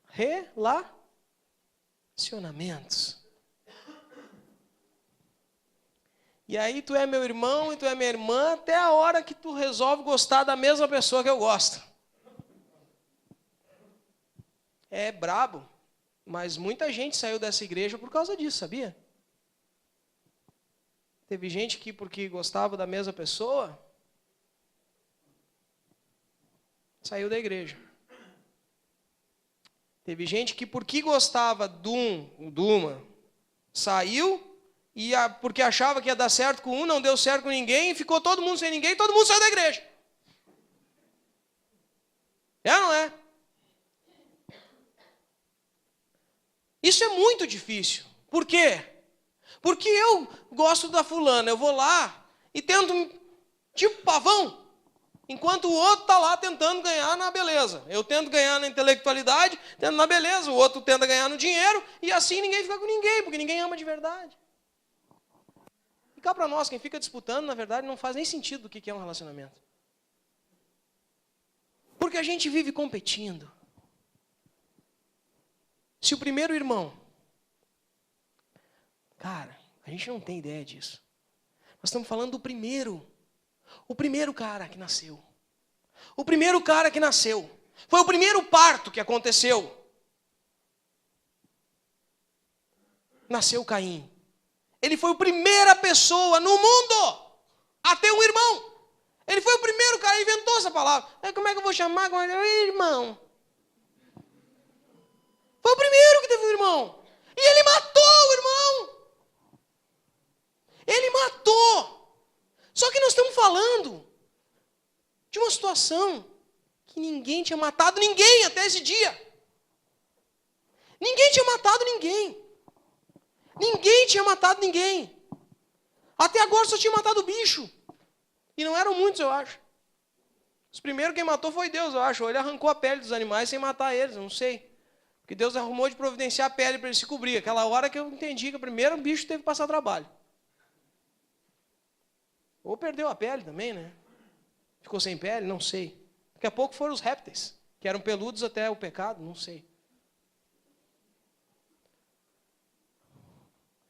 Relacionamentos. E aí tu é meu irmão e tu é minha irmã até a hora que tu resolve gostar da mesma pessoa que eu gosto. É brabo, mas muita gente saiu dessa igreja por causa disso, sabia? Teve gente que porque gostava da mesma pessoa, saiu da igreja. Teve gente que, porque gostava de uma, saiu, e porque achava que ia dar certo com um, não deu certo com ninguém, ficou todo mundo sem ninguém, todo mundo saiu da igreja. É ou não é? Isso é muito difícil. Por quê? Porque eu gosto da fulana, eu vou lá e tento, tipo pavão, enquanto o outro está lá tentando ganhar na beleza. Eu tento ganhar na intelectualidade, tento na beleza, o outro tenta ganhar no dinheiro, e assim ninguém fica com ninguém, porque ninguém ama de verdade. E cá para nós, quem fica disputando, na verdade, não faz nem sentido do que é um relacionamento. Porque a gente vive competindo. Se o primeiro irmão... Cara, a gente não tem ideia disso. Nós estamos falando do primeiro. O primeiro cara que nasceu. O primeiro cara que nasceu. Foi o primeiro parto que aconteceu. Nasceu Caim. Ele foi a primeira pessoa no mundo a ter um irmão. Ele foi o primeiro cara, inventou essa palavra. Como é que eu vou chamar? Irmão. Foi o primeiro que teve um irmão. E ele matou o irmão. Ele matou. Só que nós estamos falando de uma situação que ninguém tinha matado ninguém até esse dia. Ninguém tinha matado ninguém. Ninguém tinha matado ninguém. Até agora só tinha matado bicho. E não eram muitos, eu acho. Os primeiros quem matou foi Deus, eu acho. Ou ele arrancou a pele dos animais sem matar eles, eu não sei. Porque Deus arrumou de providenciar a pele para ele se cobrir. Aquela hora que eu entendi que o primeiro bicho teve que passar trabalho. Ou perdeu a pele também, né? Ficou sem pele, não sei. Daqui a pouco foram os répteis, que eram peludos até o pecado, não sei.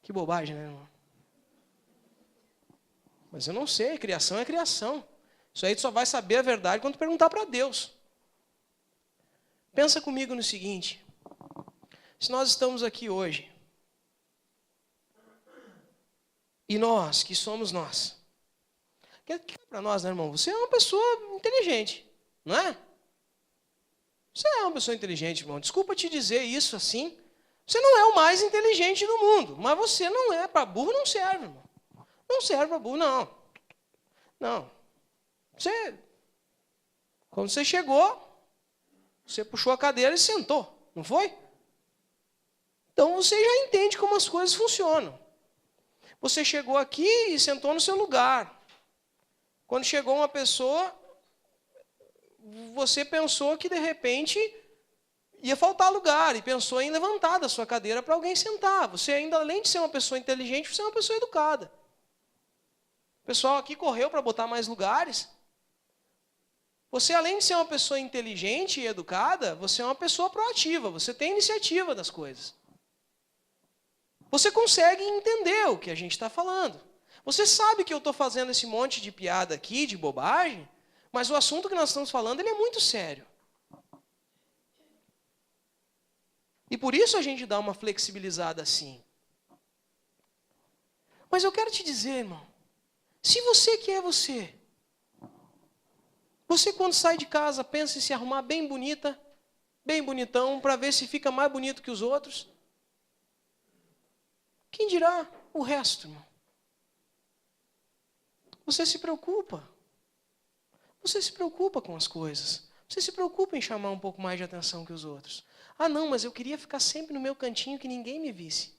Que bobagem, né, irmão? Mas eu não sei, criação é criação. Isso aí tu só vai saber a verdade quando tu perguntar para Deus. Pensa comigo no seguinte. Se nós estamos aqui hoje, e nós, que somos nós, que é para nós, né, irmão? Você é uma pessoa inteligente, não é? Você é uma pessoa inteligente, irmão. Desculpa te dizer isso assim. Você não é o mais inteligente do mundo, mas você não é. Para burro não serve, irmão. Não serve para burro, não. Não. Quando você chegou, você puxou a cadeira e sentou, não foi? Então você já entende como as coisas funcionam. Você chegou aqui e sentou no seu lugar. Quando chegou uma pessoa, você pensou que de repente ia faltar lugar e pensou em levantar da sua cadeira para alguém sentar. Você ainda, além de ser uma pessoa inteligente, você é uma pessoa educada. O pessoal aqui correu para botar mais lugares. Você, além de ser uma pessoa inteligente e educada, você é uma pessoa proativa. Você tem iniciativa das coisas. Você consegue entender o que a gente está falando. Você sabe que eu estou fazendo esse monte de piada aqui, de bobagem, mas o assunto que nós estamos falando ele é muito sério. E por isso a gente dá uma flexibilizada assim. Mas eu quero te dizer, irmão, se você que é você quando sai de casa pensa em se arrumar bem bonita, bem bonitão, para ver se fica mais bonito que os outros, quem dirá o resto, irmão? Você se preocupa. Você se preocupa com as coisas. Você se preocupa em chamar um pouco mais de atenção que os outros. Ah, não, mas eu queria ficar sempre no meu cantinho que ninguém me visse.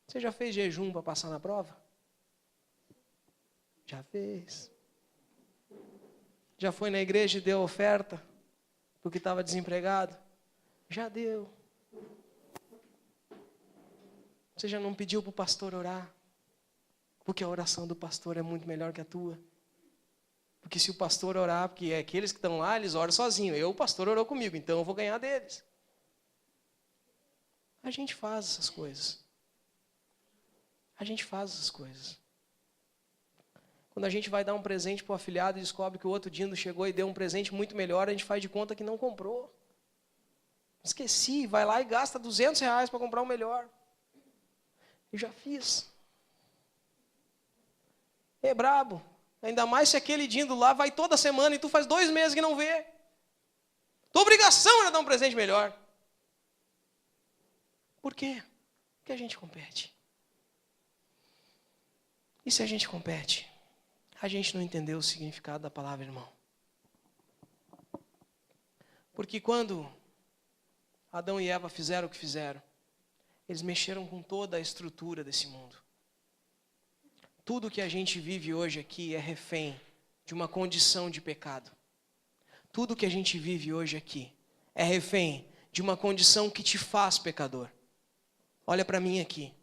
Você já fez jejum para passar na prova? Já fez. Já foi na igreja e deu oferta porque estava desempregado? Já deu. Você já não pediu para o pastor orar? Porque a oração do pastor é muito melhor que a tua. Porque se o pastor orar, porque é aqueles que estão lá, eles oram sozinhos. O pastor orou comigo, então eu vou ganhar deles. A gente faz essas coisas. A gente faz essas coisas. Quando a gente vai dar um presente para o afilhado e descobre que o outro Dindo chegou e deu um presente muito melhor, a gente faz de conta que não comprou. Esqueci, vai lá e gasta R$200 para comprar o melhor. Eu já fiz. É brabo. Ainda mais se aquele indo lá vai toda semana e tu faz 2 meses que não vê. Tua obrigação era dar um presente melhor. Por quê? Porque a gente compete. E se a gente compete? A gente não entendeu o significado da palavra, irmão. Porque quando Adão e Eva fizeram o que fizeram, eles mexeram com toda a estrutura desse mundo. Tudo que a gente vive hoje aqui é refém de uma condição de pecado. Tudo que a gente vive hoje aqui é refém de uma condição que te faz pecador. Olha para mim aqui.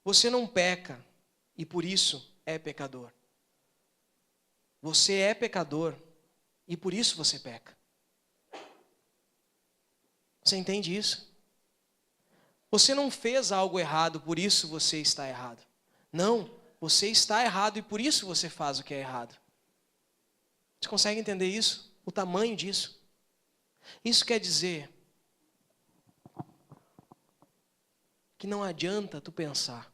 Você não peca e por isso é pecador. Você é pecador e por isso você peca. Você entende isso? Você não fez algo errado, por isso você está errado. Não, você está errado e por isso você faz o que é errado. Você consegue entender isso? O tamanho disso? Isso quer dizer que não adianta tu pensar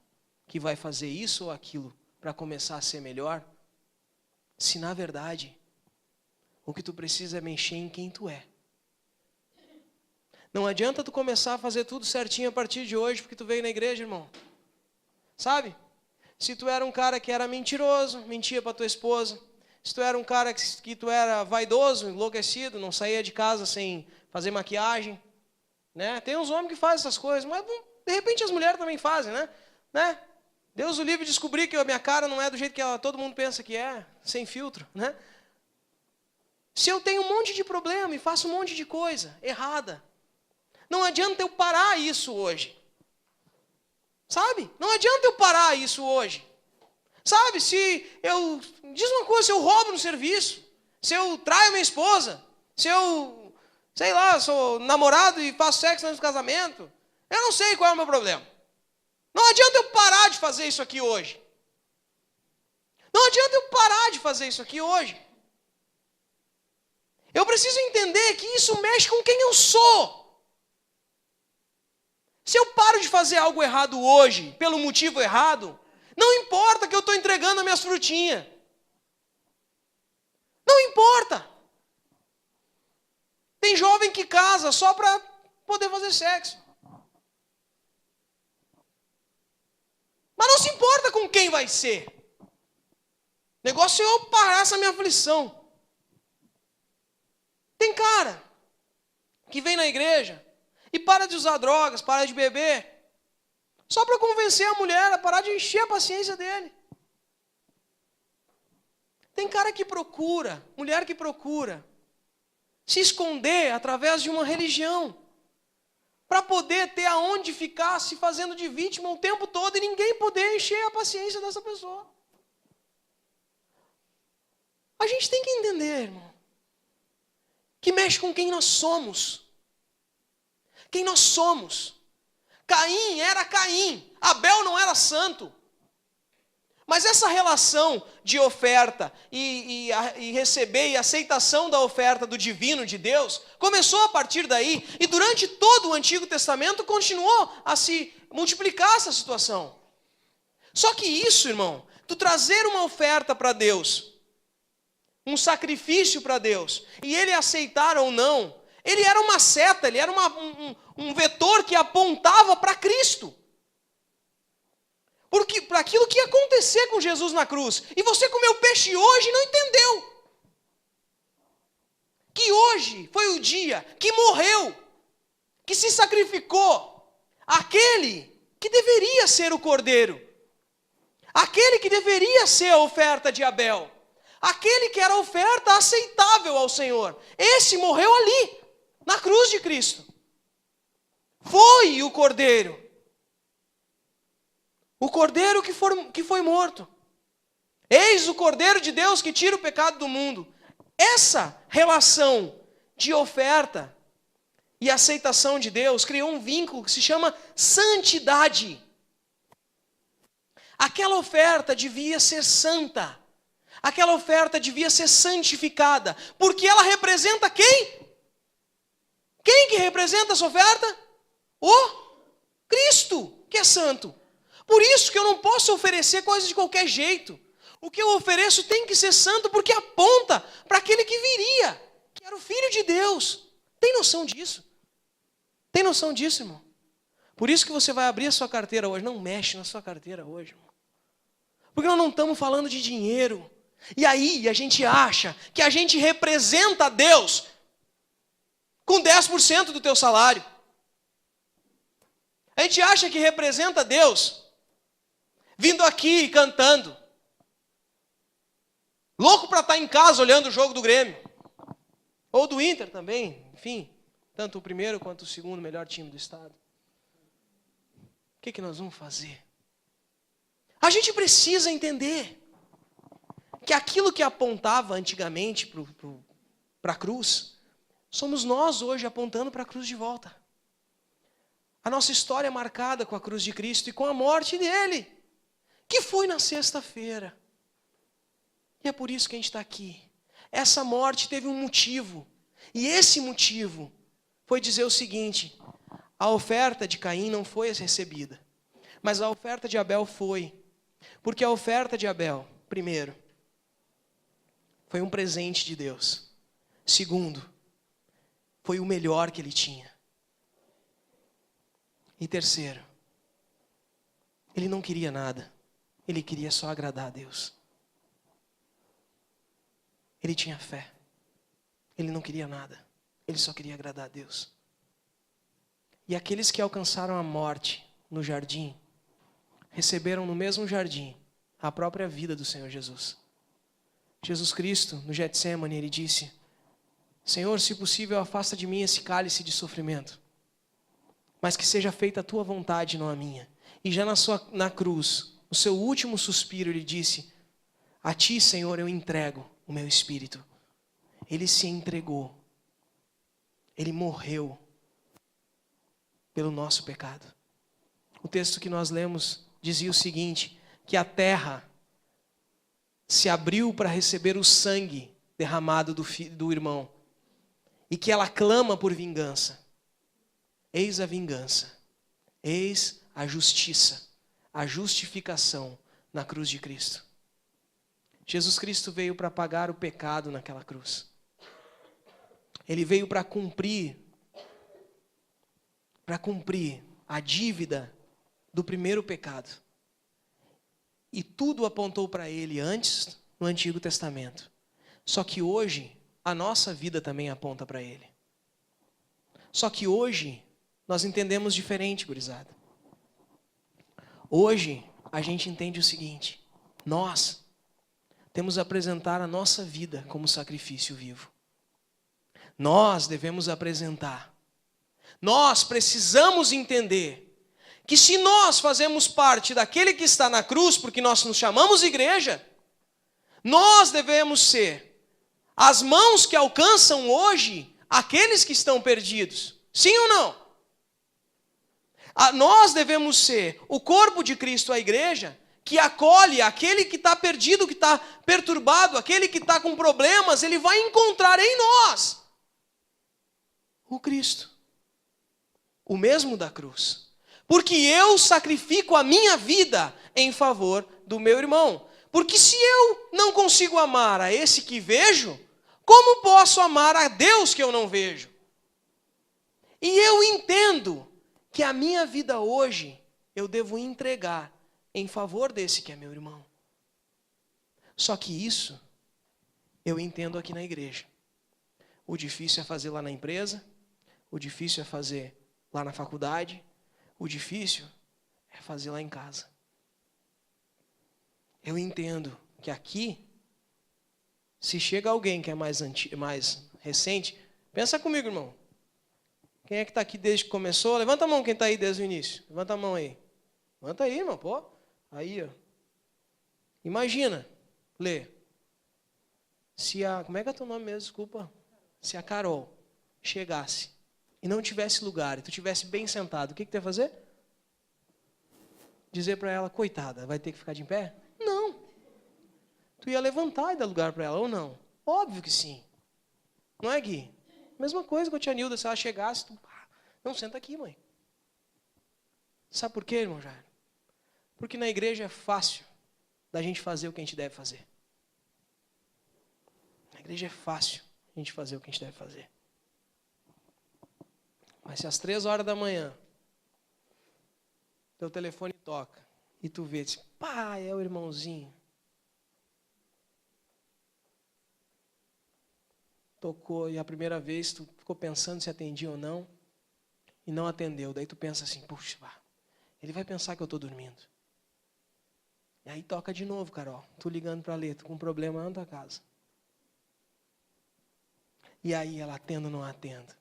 que vai fazer isso ou aquilo para começar a ser melhor, se na verdade o que tu precisa é mexer em quem tu é. Não adianta tu começar a fazer tudo certinho a partir de hoje, porque tu veio na igreja, irmão. Sabe? Se tu era um cara que era mentiroso, mentia para tua esposa. Se tu era um cara que tu era vaidoso, enlouquecido, não saía de casa sem fazer maquiagem. Né? Tem uns homens que fazem essas coisas, mas de repente as mulheres também fazem, né? Deus o livre de descobrir que a minha cara não é do jeito que todo mundo pensa que é, sem filtro, né? Se eu tenho um monte de problema e faço um monte de coisa errada, não adianta eu parar isso hoje. Sabe? Não adianta eu parar isso hoje. Sabe? Diz uma coisa, se eu roubo no serviço, se eu traio minha esposa, se eu, sei lá, sou namorado e faço sexo antes do casamento, eu não sei qual é o meu problema. Não adianta eu parar de fazer isso aqui hoje. Não adianta eu parar de fazer isso aqui hoje. Eu preciso entender que isso mexe com quem eu sou. Se eu paro de fazer algo errado hoje, pelo motivo errado, não importa que eu estou entregando as minhas frutinhas. Não importa. Tem jovem que casa só para poder fazer sexo. Mas não se importa com quem vai ser. O negócio é eu parar essa minha aflição. Tem cara que vem na igreja e para de usar drogas, para de beber, só para convencer a mulher a parar de encher a paciência dele. Tem cara que procura, mulher que procura, se esconder através de uma religião, para poder ter aonde ficar se fazendo de vítima o tempo todo e ninguém poder encher a paciência dessa pessoa. A gente tem que entender, irmão, que mexe com quem nós somos. Quem nós somos. Caim era Caim, Abel não era santo. Mas essa relação de oferta e receber e aceitação da oferta do divino de Deus começou a partir daí e durante todo o Antigo Testamento continuou a se multiplicar essa situação. Só que isso, irmão, tu trazer uma oferta para Deus, um sacrifício para Deus, e ele aceitar ou não, ele era uma seta, ele era um vetor que apontava para Cristo. Porque para aquilo que ia acontecer com Jesus na cruz. E você comeu peixe hoje e não entendeu. Que hoje foi o dia que morreu, que se sacrificou, aquele que deveria ser o cordeiro, aquele que deveria ser a oferta de Abel, aquele que era a oferta aceitável ao Senhor. Esse morreu ali, na cruz de Cristo. Foi o cordeiro. O cordeiro que foi morto. Eis o cordeiro de Deus que tira o pecado do mundo. Essa relação de oferta e aceitação de Deus criou um vínculo que se chama santidade. Aquela oferta devia ser santa. Aquela oferta devia ser santificada. Porque ela representa quem? Quem que representa essa oferta? O Cristo, que é santo. Por isso que eu não posso oferecer coisas de qualquer jeito. O que eu ofereço tem que ser santo porque aponta para aquele que viria, que era o Filho de Deus. Tem noção disso? Tem noção disso, irmão? Por isso que você vai abrir a sua carteira hoje. Não mexe na sua carteira hoje, irmão. Porque nós não estamos falando de dinheiro. E aí a gente acha que a gente representa Deus com 10% do teu salário. A gente acha que representa Deus vindo aqui e cantando. Louco para estar em casa olhando o jogo do Grêmio. Ou do Inter também. Enfim, tanto o primeiro quanto o segundo melhor time do estado. O que nós vamos fazer? A gente precisa entender que aquilo que apontava antigamente para a cruz, somos nós hoje apontando para a cruz de volta. A nossa história é marcada com a cruz de Cristo e com a morte dele, que foi na sexta-feira. E é por isso que a gente está aqui. Essa morte teve um motivo. E esse motivo foi dizer o seguinte: a oferta de Caim não foi recebida, mas a oferta de Abel foi. Porque a oferta de Abel, primeiro, foi um presente de Deus. Segundo, foi o melhor que ele tinha. E terceiro, ele não queria nada. Ele queria só agradar a Deus. Ele tinha fé. Ele não queria nada. Ele só queria agradar a Deus. E aqueles que alcançaram a morte no jardim, receberam no mesmo jardim a própria vida do Senhor Jesus. Jesus Cristo, no Getsemane, ele disse: Senhor, se possível, afasta de mim esse cálice de sofrimento, mas que seja feita a tua vontade, não a minha. E já na cruz, no seu último suspiro, ele disse: a ti, Senhor, eu entrego o meu espírito. Ele se entregou. Ele morreu pelo nosso pecado. O texto que nós lemos dizia o seguinte: que a terra se abriu para receber o sangue derramado do irmão, e que ela clama por vingança. Eis a vingança, eis a justiça, a justificação na cruz de Cristo. Jesus Cristo veio para pagar o pecado naquela cruz. Ele veio para cumprir a dívida do primeiro pecado. E tudo apontou para ele antes, no Antigo Testamento. Só que hoje, a nossa vida também aponta para ele. Só que hoje, nós entendemos diferente, gurizada. Hoje, a gente entende o seguinte: nós temos que apresentar a nossa vida como sacrifício vivo. Nós devemos apresentar. Nós precisamos entender que se nós fazemos parte daquele que está na cruz, porque nós nos chamamos igreja, nós devemos ser as mãos que alcançam hoje aqueles que estão perdidos. Sim ou não? Nós devemos ser o corpo de Cristo, a igreja, que acolhe aquele que está perdido, que está perturbado, aquele que está com problemas, ele vai encontrar em nós o Cristo, o mesmo da cruz. Porque eu sacrifico a minha vida em favor do meu irmão. Porque se eu não consigo amar a esse que vejo, como posso amar a Deus que eu não vejo? E eu entendo que a minha vida hoje eu devo entregar em favor desse que é meu irmão. Só que isso eu entendo aqui na igreja. O difícil é fazer lá na empresa, o difícil é fazer lá na faculdade, o difícil é fazer lá em casa. Eu entendo que aqui, se chega alguém que é mais recente, pensa comigo, irmão. Quem é que está aqui desde que começou? Levanta a mão quem está aí desde o início. Levanta a mão aí. Levanta aí, irmão. Pô. Aí, ó. Imagina, Lê. Como é que é teu nome mesmo? Desculpa. Se a Carol chegasse e não tivesse lugar, e tu tivesse bem sentado, o que tu ia fazer? Dizer para ela: coitada, vai ter que ficar de pé? Não. Tu ia levantar e dar lugar para ela, ou não? Óbvio que sim. Não é, Gui? Mesma coisa com a tia Nilda, se ela chegasse, tu... não, senta aqui, mãe. Sabe por quê, irmão Jair? Porque na igreja é fácil da gente fazer o que a gente deve fazer. Na igreja é fácil a gente fazer o que a gente deve fazer. Mas se às 3 horas da manhã teu telefone toca e tu vê, diz, pá, é o irmãozinho. Tocou e a primeira vez tu ficou pensando se atendia ou não e não atendeu. Daí tu pensa assim, puxa, ele vai pensar que eu estou dormindo. E aí toca de novo, Carol. Tu ligando para ler, tu com um problema na tua casa. E aí ela atende ou não atende.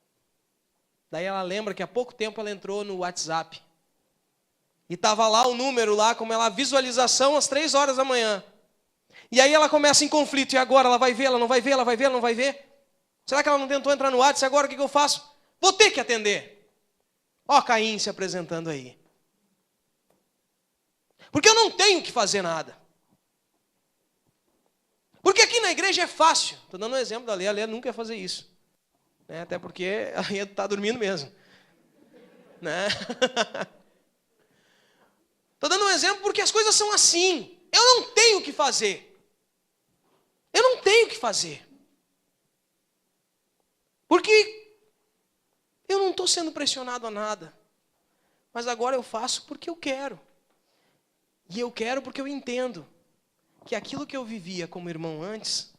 Daí ela lembra que há pouco tempo ela entrou no WhatsApp. E estava lá o número, lá, como ela visualização às 3 horas da manhã. E aí ela começa em conflito. E agora? Ela vai ver, ela não vai ver, ela vai ver, ela não vai ver? Será que ela não tentou entrar no WhatsApp? Agora o que eu faço? Vou ter que atender. Ó Caim se apresentando aí. Porque eu não tenho que fazer nada. Porque aqui na igreja é fácil. Estou dando um exemplo da Lê. A Lê nunca ia fazer isso. Né? Até porque ela ia estar dormindo mesmo. Né? Estou dando um exemplo porque as coisas são assim. Eu não tenho o que fazer. Eu não tenho o que fazer. Porque eu não estou sendo pressionado a nada. Mas agora eu faço porque eu quero. E eu quero porque eu entendo que aquilo que eu vivia como irmão antes,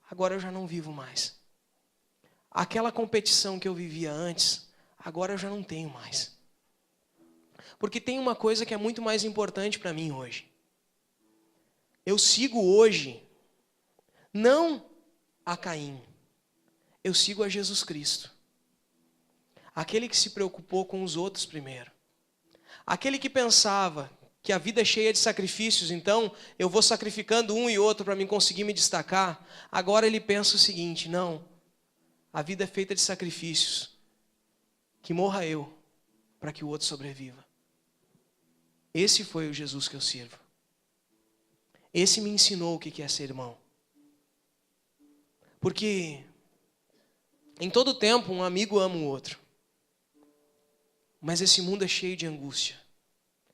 agora eu já não vivo mais. Aquela competição que eu vivia antes, agora eu já não tenho mais. Porque tem uma coisa que é muito mais importante para mim hoje. Eu sigo hoje, não a Caim, eu sigo a Jesus Cristo. Aquele que se preocupou com os outros primeiro. Aquele que pensava que a vida é cheia de sacrifícios, então eu vou sacrificando um e outro para me conseguir me destacar. Agora ele pensa o seguinte, não, a vida é feita de sacrifícios. Que morra eu, para que o outro sobreviva. Esse foi o Jesus que eu sirvo. Esse me ensinou o que é ser irmão. Porque em todo tempo um amigo ama o outro. Mas esse mundo é cheio de angústia.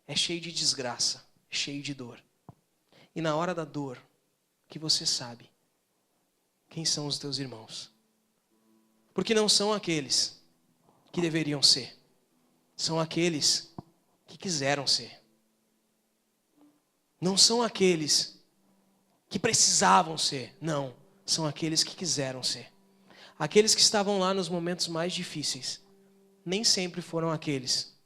É cheio de desgraça. É cheio de dor. E na hora da dor, que você sabe quem são os teus irmãos. Porque não são aqueles que deveriam ser. São aqueles que quiseram ser. Não são aqueles que precisavam ser. Não, são aqueles que quiseram ser. Aqueles que estavam lá nos momentos mais difíceis. Nem sempre foram aqueles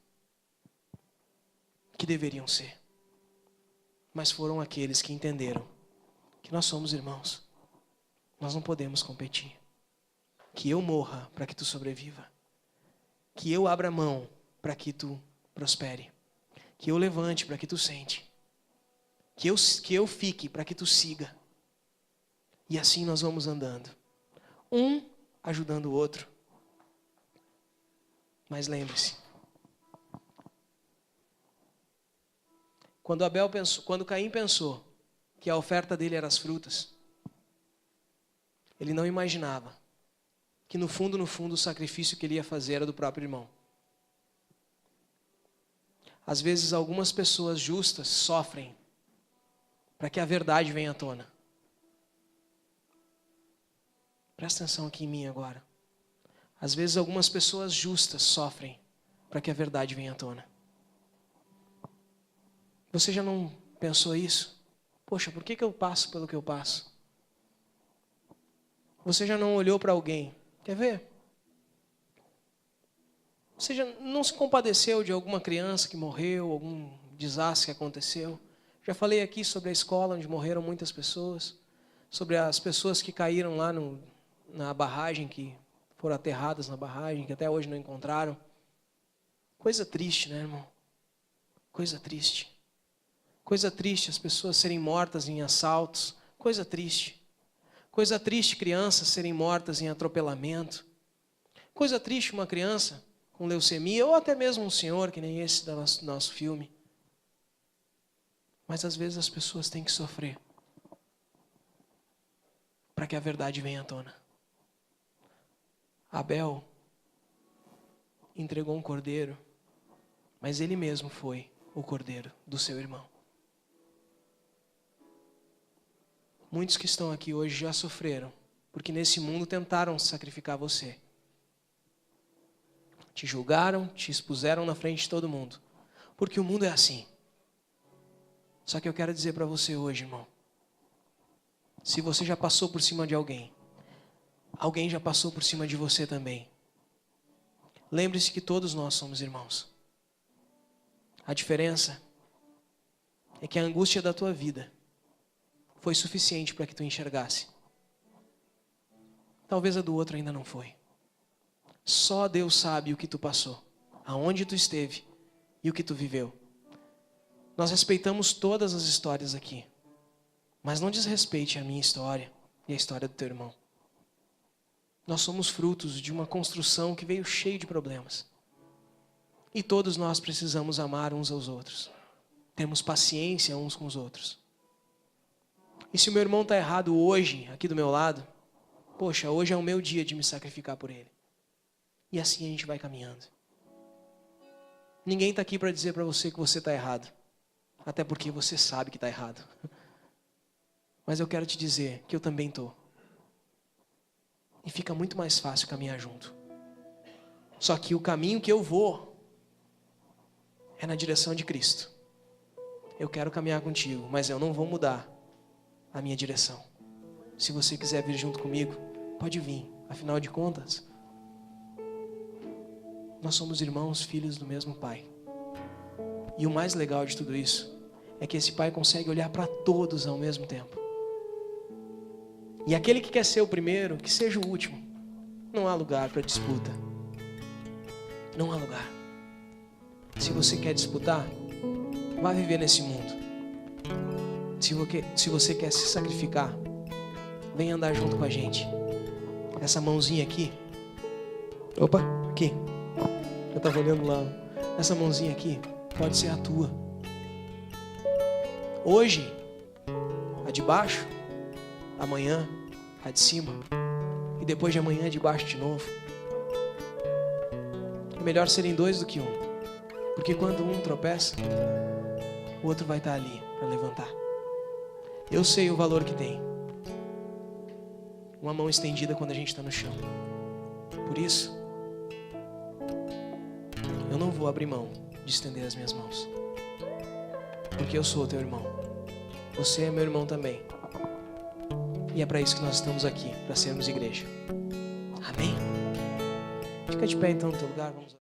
que deveriam ser. Mas foram aqueles que entenderam que nós somos irmãos. Nós não podemos competir. Que eu morra para que tu sobreviva. Que eu abra mão para que tu prospere. Que eu levante para que tu sente. Que eu fique para que tu siga. E assim nós vamos andando. Um ajudando o outro. Mas lembre-se. Quando Caim pensou que a oferta dele era as frutas, ele não imaginava que no fundo, o sacrifício que ele ia fazer era do próprio irmão. Às vezes algumas pessoas justas sofrem para que a verdade venha à tona. Presta atenção aqui em mim agora. Às vezes algumas pessoas justas sofrem para que a verdade venha à tona. Você já não pensou isso? Poxa, por que eu passo pelo que eu passo? Você já não olhou para alguém? Quer ver? Você já não se compadeceu de alguma criança que morreu, algum desastre que aconteceu? Já falei aqui sobre a escola onde morreram muitas pessoas, sobre as pessoas que caíram lá na barragem, que foram aterradas na barragem, que até hoje não encontraram. Coisa triste, né, irmão? Coisa triste. Coisa triste as pessoas serem mortas em assaltos. Coisa triste. Coisa triste crianças serem mortas em atropelamento. Coisa triste uma criança com leucemia, ou até mesmo um senhor, que nem esse do nosso filme. Mas às vezes as pessoas têm que sofrer para que a verdade venha à tona. Abel entregou um cordeiro, mas ele mesmo foi o cordeiro do seu irmão. Muitos que estão aqui hoje já sofreram, porque nesse mundo tentaram sacrificar você. Te julgaram, te expuseram na frente de todo mundo. Porque o mundo é assim. Só que eu quero dizer para você hoje, irmão. Se você já passou por cima de alguém, alguém já passou por cima de você também. Lembre-se que todos nós somos irmãos. A diferença é que a angústia da tua vida foi suficiente para que tu enxergasse. Talvez a do outro ainda não foi. Só Deus sabe o que tu passou, aonde tu esteve e o que tu viveu. Nós respeitamos todas as histórias aqui, mas não desrespeite a minha história e a história do teu irmão. Nós somos frutos de uma construção que veio cheia de problemas. E todos nós precisamos amar uns aos outros. Temos paciência uns com os outros. E se o meu irmão está errado hoje, aqui do meu lado, poxa, hoje é o meu dia de me sacrificar por ele. E assim a gente vai caminhando. Ninguém está aqui para dizer para você que você está errado. Até porque você sabe que está errado. Mas eu quero te dizer que eu também estou. E fica muito mais fácil caminhar junto. Só que o caminho que eu vou é na direção de Cristo. Eu quero caminhar contigo, mas eu não vou mudar a minha direção. Se você quiser vir junto comigo, pode vir. Afinal de contas, nós somos irmãos, filhos do mesmo Pai. E o mais legal de tudo isso é que esse Pai consegue olhar para todos ao mesmo tempo. E aquele que quer ser o primeiro, que seja o último. Não há lugar para disputa. Não há lugar. Se você quer disputar, vá viver nesse mundo. Se você quer se sacrificar, vem andar junto com a gente. Essa mãozinha aqui. Opa, aqui. Eu estava olhando lá. Essa mãozinha aqui pode ser a tua. Hoje, a de baixo. Amanhã, a de cima. E depois de amanhã, de baixo de novo. É melhor serem dois do que um. Porque quando um tropeça, o outro vai estar ali para levantar. Eu sei o valor que tem uma mão estendida quando a gente está no chão. Por isso, eu não vou abrir mão de estender as minhas mãos. Porque eu sou teu irmão. Você é meu irmão também. E é para isso que nós estamos aqui, para sermos igreja. Amém? Fica de pé então no teu lugar, vamos